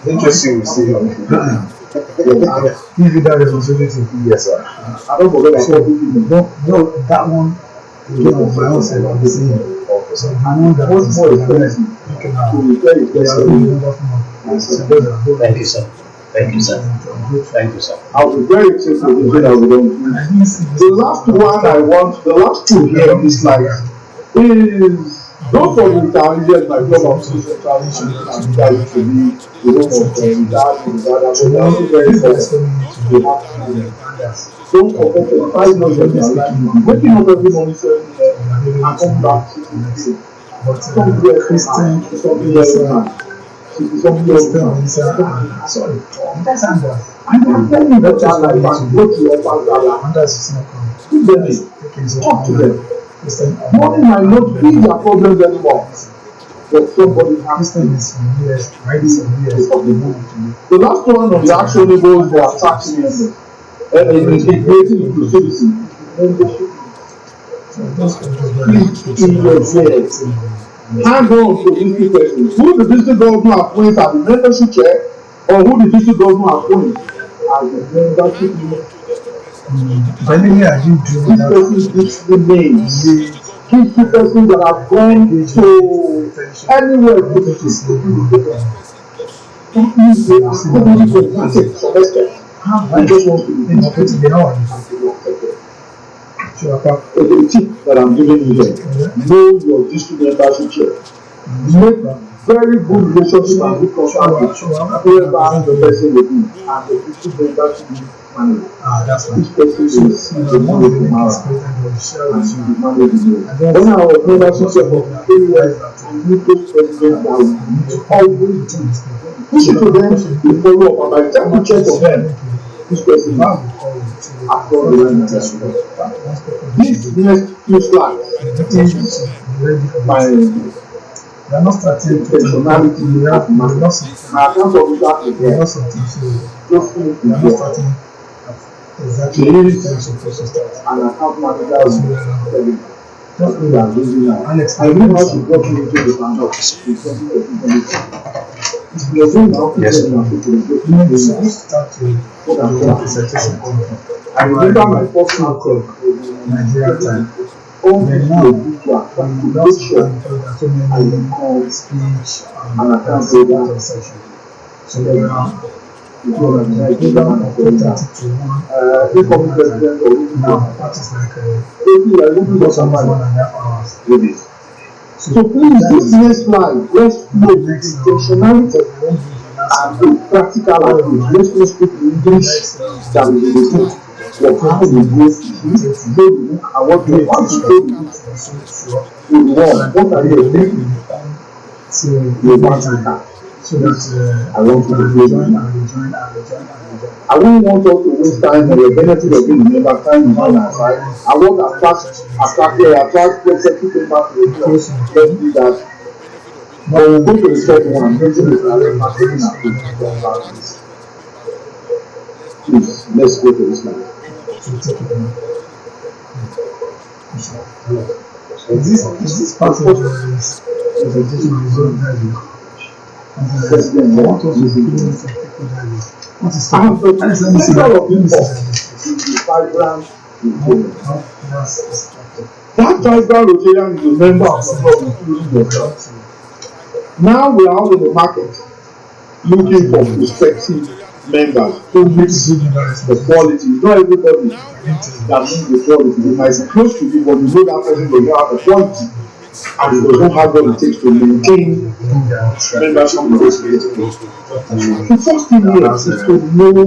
interesting, we'll see her. Give you that responsibility. Yes, sir. I don't forget that. No, that one. You know, my own side of the same. So I know that what's more expensive. Thank you, sir. Thank you, sir. Thank you, sir. I'll be very interested in what I will do. The last one I want, the last two here in this life is those of the challenges my club of social transition and that used to be the home of that so they're also very important. Don't forget the 5 years of your life. Waking up every morning 7 a.m. and come back to the day. But some do a Christian, something else, man. Something else, sorry. I'm telling you that life and go to your father. Give them it. Talk to them. Money might not be their problem anymore. But somebody has to. The last one of the actionables they are taxing is integrating into citizens. Please, in your head, hand on to district persons. Who the district governor appoints as the membership chair, or who the district governor appoints as the membership chair. This person gives the names. Gives the person that have gone to anywhere to the district. That means they are coming from that semester. I just want to be interpreting the hour. The tip that I'm giving you here, know your district membership chair. Make very good relationship and good contact with whoever the person will be and the district membership manager. That's right. This person will see the money tomorrow and see the money tomorrow. When I was membership chair for 3 years, I knew those presidents that would always do. Push it to them, they follow up, and by the time you check on them, this person now has gone the line. This next few slides is my We are not starting intentionality. We are not starting. My account officer is not starting. So just we are not starting exactly what we are supposed to start. And account manager is just me that losing now. Alex, I know how to walk into the sandbox. If you are doing now, yes, you know, you start to do a presentation. I remember my first call Nigeria time. Then now, we lost so many speech and account session. So now, the program of 30 to 1 now, that is like just almost 1.5 hours. So please, this next slide, let's know the intentionality and the practical approach. Let's not speak English that is in the book, but how we go to the book and what we want to go to the book. What are you thinking? So you want to have. So that I want to join. I won't want us to waste time on the benefit of being member time is on our side. I want to attract executive members to the church. Let's do that. But we'll go to the second one. Please, let's go to this one. Is this part of this presentation is all driving? I want us to be doing some people driving. What is that? That tribal Rotarian is a member of the club, including yourself. Now we are on the market looking for prospective members who meet the quality. Not everybody that meets the quality. They might be close to you, but you know that person does not have the quality and it does not have what it takes to maintain membership in this place. The first thing here is to know you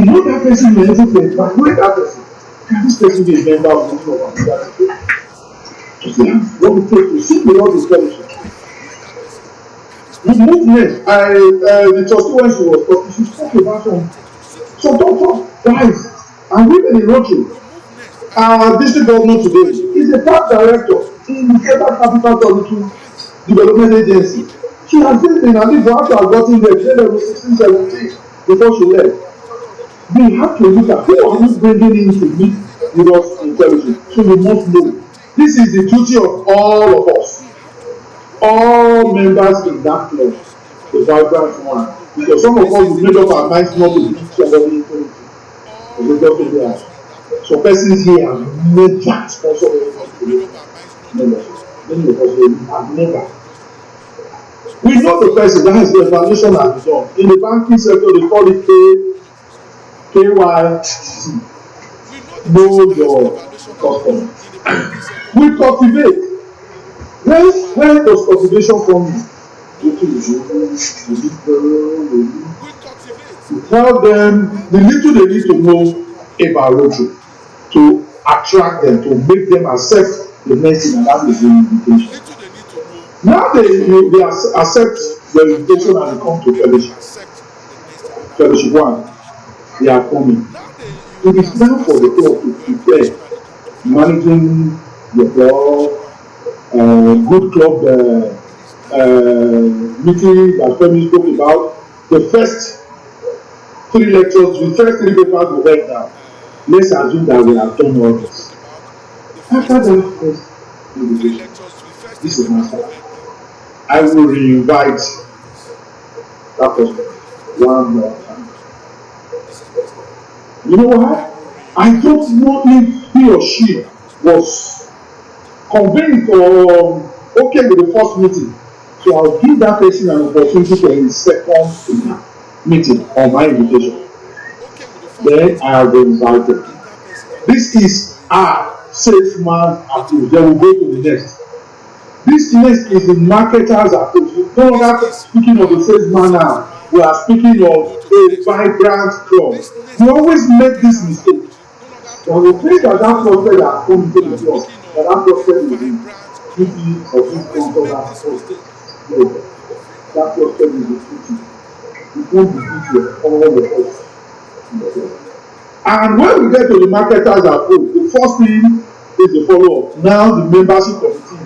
know that person in every place, but who is that person? Can this person be a member of the club? What it takes to seek the Lord is fellowship. The movement, the trustee when she was talking, she spoke about some doctors, guys, and women in Rotary. Our district governor today is a past director in the Federal Capital Territory Development Agency. She has been in Adi Buhari has gotten there till level 16, 17 before she left. We have to look at who are we bringing in to meet with us in fellowship. So we must know. This is the duty of all of us. All members in that club, the vibrant one, because some of us will made up our minds not to meet somebody in fellowship. So persons here have never sponsored anybody to membership. Many of us have never. We know the person that has the evaluation has been done. In the banking sector, they call it KYC. Know your customer. We cultivate. Where does cultivation come in? We tell them the little they need to know about Rotary to attract them, to make them accept the message, and that is the invitation. Now they accept the invitation and they come to fellowship. Fellowship one, they are coming. It is now for the club to prepare managing the club, good club meeting that Femi spoke about. The first 3 lectures, the first 3 papers we read now. Let's assume that we have done all this. After that first invitation, this is my start. I will re-invite that person one more time. You know why? I don't know if he or she was convinced or okay with the first meeting. So I'll give that person an opportunity for his second meeting on my invitation. Then I have been invited. This is our salesman approach. Then we'll go to the next. This next is the marketer's approach. We no longer speaking of the salesman now. We are speaking of a vibrant club. We always make this mistake. When we think that prospect has come into the club, that prospect will be easy or too strong that prospect. No, that prospect will be tricky. It won't be easy for all of us. And when we get to the marketer's approach, the first thing is the follow-up. Now the membership committee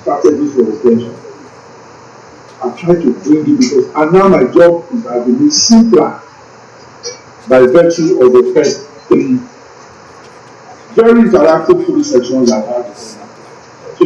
strategies for retention. I try to bring it because, and now my job is, I believe, simpler by virtue of the first three very interactive three sections I have. So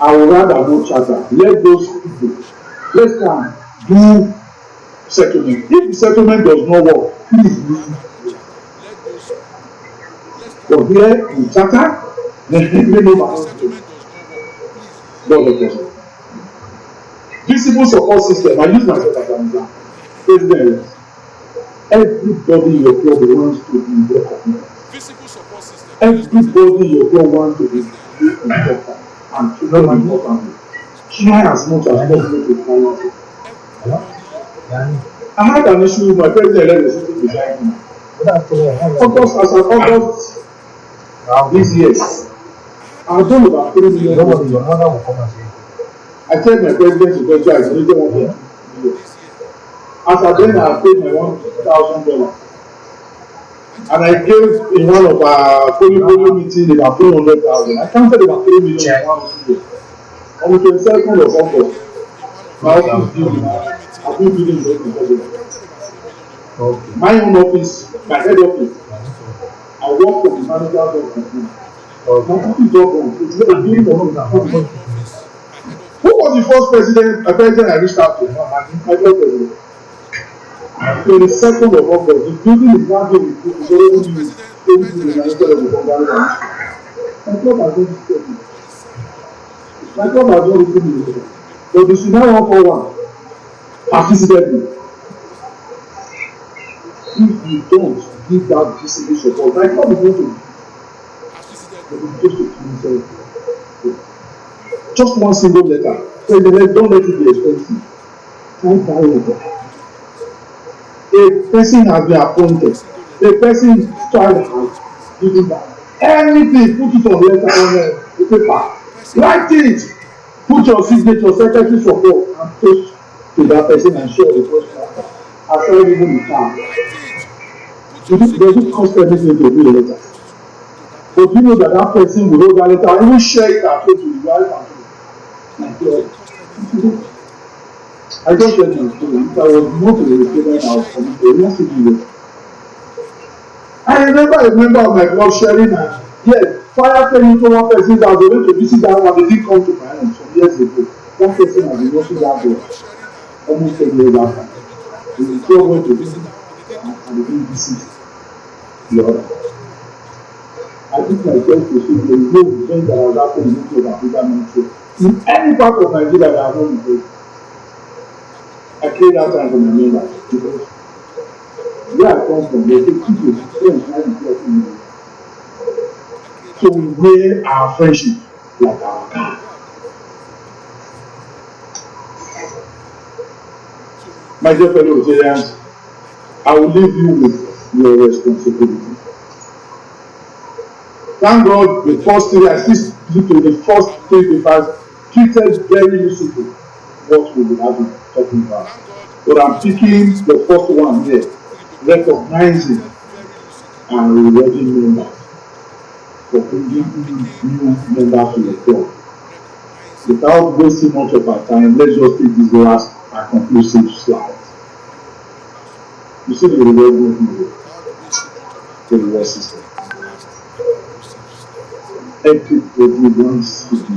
I would rather no charter. Let those people, let them do settlement. If the settlement does not work, please listen to me. Let those people, let's try But here in charter, let me know if the about it. settlement does not work, please let God of us. Visible support system. I use myself as an example. President, everybody in your club wants to be recognized. visible support system. Everybody in your club wants to be important and to be important. Try as much as possible to find it. I had an issue with my president elect sitting beside me. August, as of August this year, I done about 3 million. I tell my president to go guys, you don't want to do it. As I then I paid my $1,000. And I gave in one of our polio meetings about 300,000. I counted about 3 million in 1 year. On the 22nd of August, my office building, I've been building the office. My own office, my head office, I work for the manager's office. My office is all gone. It's not a building office. Who was the first president I reached out to? My first president. 22nd of August, the building is not being improved. It's already used. Instead of the Hungarian. My club has not received it. My club has not received it. But the Sudan 141 has visited me. If you don't give that visible support, my club is going to just to cancel. Just one single letter. President, don't let it be expensive. Can't buy it. A person has been appointed. A person child has given back. Anything, put it on letter on the paper. Write it. Put your signature, secretary support, and post to that person and share the post. I share even the car. It doesn't cost anything to do a letter. But you know that person will hold that letter and even share it and to the wife and to my I just said my story. If I was not a resident, I was committed. It must be there. I remember a member of my club sharing and yes, fire came into one person's house. They went to visit that one. They didn't come to my home some years ago. That person has been watching that boy almost 10 years after. The club went to visit and they didn't visit the other. I think myself to see there is no event that has happened in any of Africa Metro. In any part of Nigeria that I know before. I create that time for my members because where I come from, they say people don't try to get in there. So we wear our friendship like our car. My dear fellow Rotarians, I will leave you with your responsibility. Thank God the first thing I see to the first 35 treated very useful what we will have been talking about. But I'm picking the first one here, recognizing and rewarding members for bringing new members to the club. Without wasting much of our time, let's just take this last and conclusive slide. You see the reward movement, the reward system. Everybody wants to be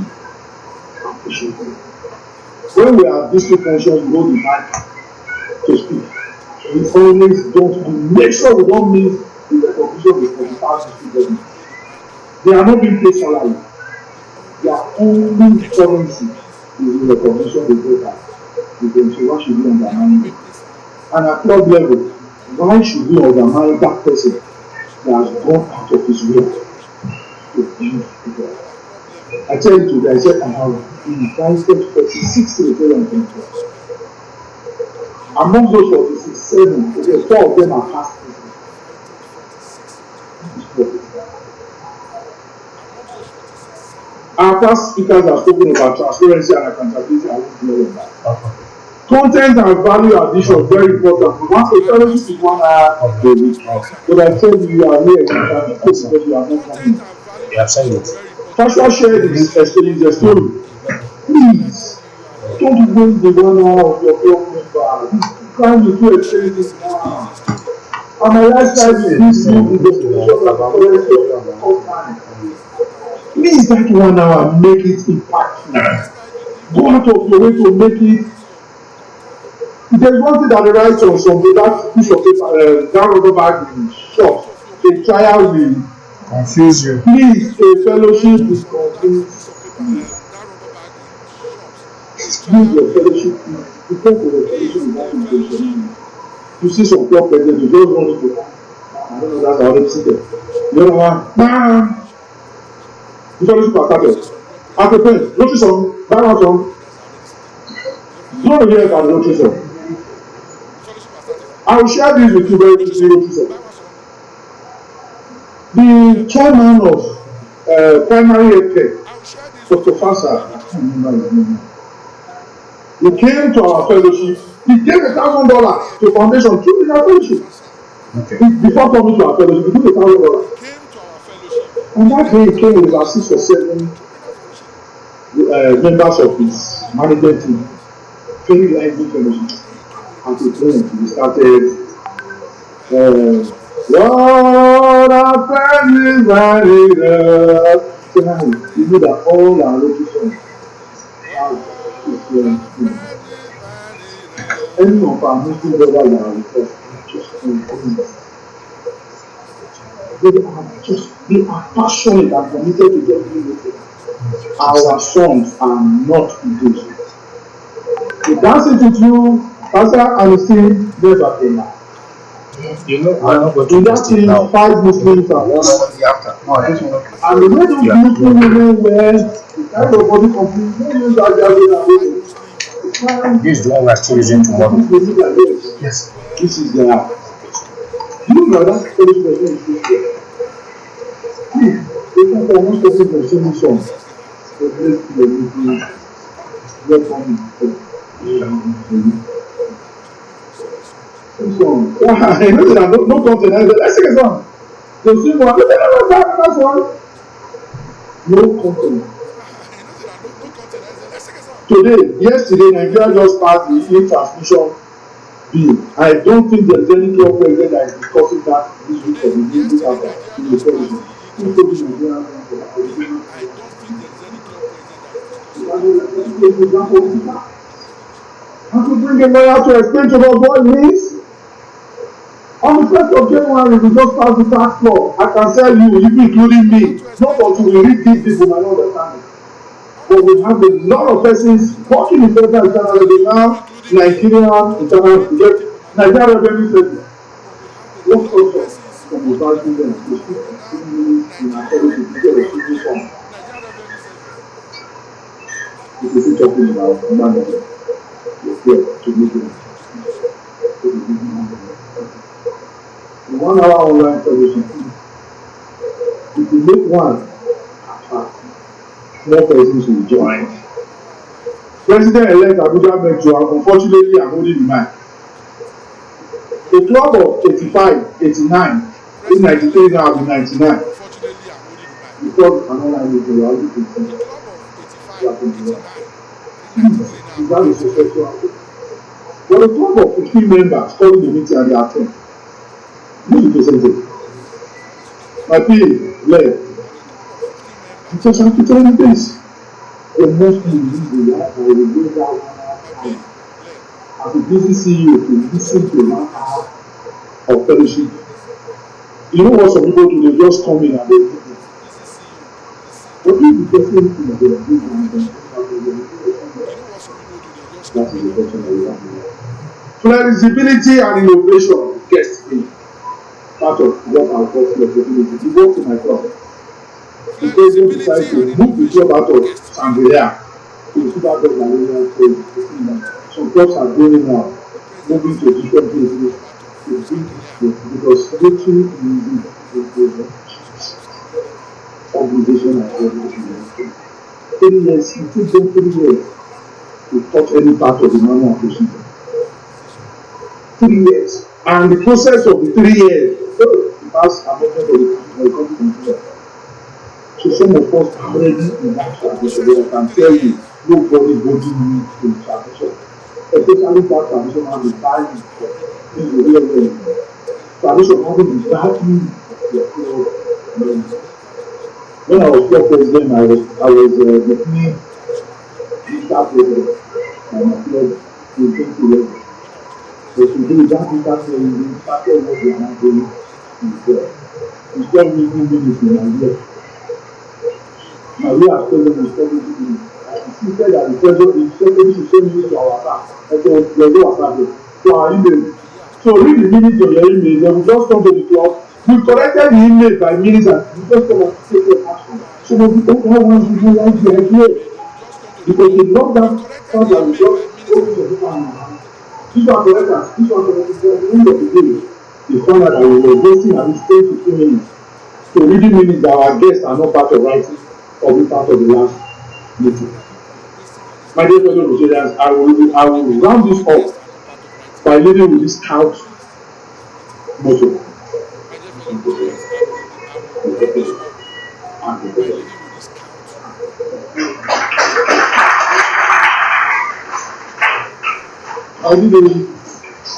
appreciated. When we have district functions, we hold the mic to speak. We always don't make sure we don't miss the recognition of the 45 district government. They are not being paid salary. Their only currency is the recognition they get back. Because so why should we undermine them? And at club level, why should we undermine that person that has gone out of his way to build the club? I tell you today, I said I have invited 46 Rotarians in the club. Among those 46, 7, okay, 4 of them are past presidents. Our past speakers have spoken about transparency and accountability. I won't dwell on that. Content and value addition very important. We want a fellowship is 1 hour of the week. But I tell you, you are here because you are not coming. You have said it. Pastor shared his story. Please, don't waste the 1 hour of your club member. This crime is too expensive now. And my lifestyle is this new investigation of the currency of time. Please, that 1 hour, make it impactful. Go out of your way to make it. There's one thing that they write on some that piece of paper, that rubber bag in shop. A trial will confuse you. Please, a fellowship will convince you. Use your fellowship. Prepare for the fellowship without intention. You see some club presidents, you just want it to come. I don't know, that's how they see them. The other one, bam. The fellowship has started. At the point, notice on, that one song, throw the years and notice on. I will share this with you very quickly, notice on. The chairman of primary health care, Dr. Fasa, I can't remember his name. He came to our fellowship. He gave $1,000 to foundation through our fellowship. Okay. Before coming to our fellowship, he gave $1,000. And that day he came with about 6 or 7 members of his management team. Very lively fellowship. At the point, we started. Lord, our friend is married up. You know that all our local songs have any of our Muslim brothers that are with us just they are passionate and committed to just doing this. Our songs are not those. The dancing with you, Pastor Ernestine never came out. You know, I'm not going to that thing, 5 Muslims are one after. No, I just want to. And the way those Muslim women wear, the kind of body complete, no use that this is the one we are still using tomorrow. Yes. This is the app. You know that Polish person is here. Please, if I want to sing the same song, so please, I know that no content. Let's sing a song. The same one. That's one. No content. Today, yesterday, Nigeria just passed the e-transmission bill. I don't think there's any club president that is discussing that this week of the meeting after in the television. Who told you Nigeria and to bring a lawyer to explain to us what it means? On the 1st of January, we just passed the tax law. I can tell you, even including me, not until we read this, people might not understand it. But we have a lot of persons working in federal internal revenue now, Nigerian internal Nigerian revenue service. What culture from the banking them to speak in accordance with the receiving form? If you see talking about management, you're here to make it. The 1 hour online fellowship, if you make one, more persons will join. President-elect Abuja Metro, unfortunately, I'm holding the mic. A club of 85, 89, in 93 now will be 99. Because an online meeting, we are already concerned. That is successful. But a club of 15 members calling the meeting and they are 10. Who is presented? My PA led. Because I'm telling you this. The most we use the life or the way that 1 hour. As a busy CEO to listen to 1 hour of fellowship. You know what some people do? They just come in and they do it. What if the person is in the room? That is the question that we have here. Flexibility and innovation gets me. Part of what I call flexibility. You go to my club. The president decides to move the club out of Sangoya to the super club Nigeria trade. Some clubs are going now, moving to different places. Because literally the organization as well. 3 years, it took them 3 years to touch any part of the manual procedure. 3 years. And the process of the 3 years, the past amendment of the country. So some of us are already in that transition. But I can tell you, nobody holding me in transition. Especially that transition has the value in the real world. Transition having the value of your club. When I was club president, I was the main Mr. President of my club in 2011. So today, that Mr. President started what we are now doing in the club. We still meeting minutes in Nigeria. My way as president is still meeting minutes. I insisted that the president should send this to our staff. I said, there's no WhatsApp here. To our email. So read the minutes of your email. They will just come to the club. We corrected the email by minutes and we just come and take your action. Some of the older ones we don't like the idea because they love that fact that we just focus on people and this one correct us, this one correct us. At the end of the day, they found out that we were wasting at least 10 to 15 minutes. So reading minutes that our guests are not part of writing or be part of the last meeting. My dear fellow Rotarians, I will round this up by leading with this count motto. My dear fellow Rotarians, I will round this up by leaving with this count.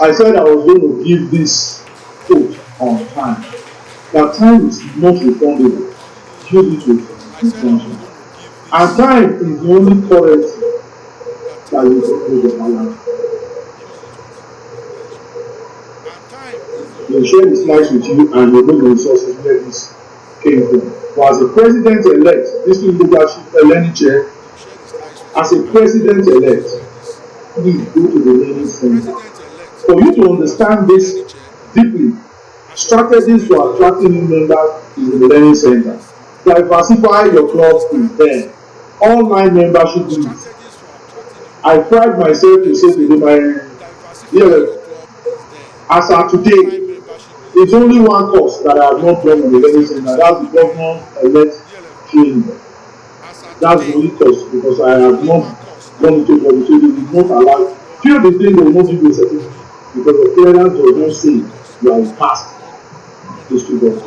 I said I was going to give this quote on time. That time is not refundable. Use it with intention. And time is the only currency that you can use your life. We'll share the slides with you and we'll bring the resources where this came from. But as a president-elect, this new leadership, Eleni Chair, as a president-elect, please go to the learning center. For you to understand this deeply, strategies for attracting new members is in the learning center. Diversify your club is there. Online membership needs. I pride myself to say to my as of today, it's only one course that I have not done in the learning center. That's the governor-elect training. That's the only course because I have not gone into the so they did not allow. Few the thing they will not give you a certificate because the clearance does not say you are passed the student.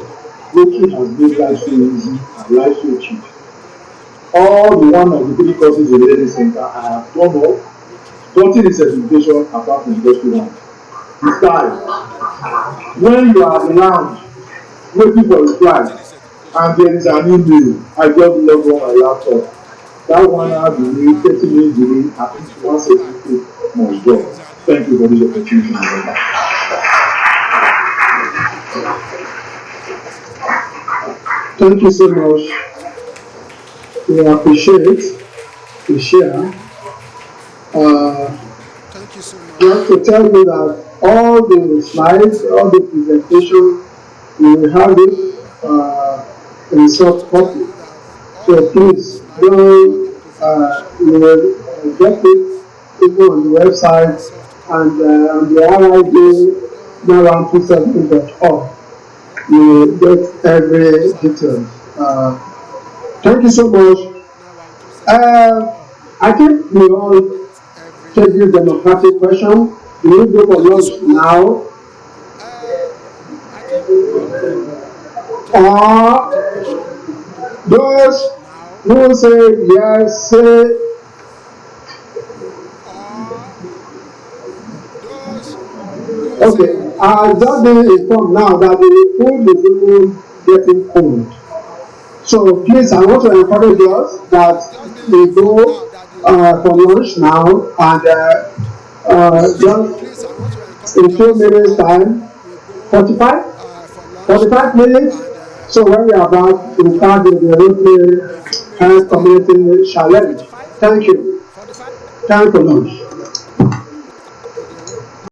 Rotary has made life so easy and life so cheap. All the 193 courses in the learning center I have done all, gotten the certification apart from just one. Besides, when you are around waiting for reply and there is an email, I just log on my laptop. That 1 hour delay, 30 minutes delay, at least one certificate must go. Thank you for this opportunity. Thank you so much. We appreciate the share. Thank you so much. Just to tell you that all the slides, all the presentation, you will have it in soft copy. So please don't you will get it even on the website and on the RIJ now127.org. You will get every detail. Thank you so much. I think we all take this democratic question. We will go for lunch now. Those who say yes, say okay. I just been informed now that the food is even getting cold. So please, I want to encourage us that we go for lunch now and just in 2 minutes time, 45 minutes. So when we are back, we start with the Rotary Health Community Challenge. Thank you. Time for lunch.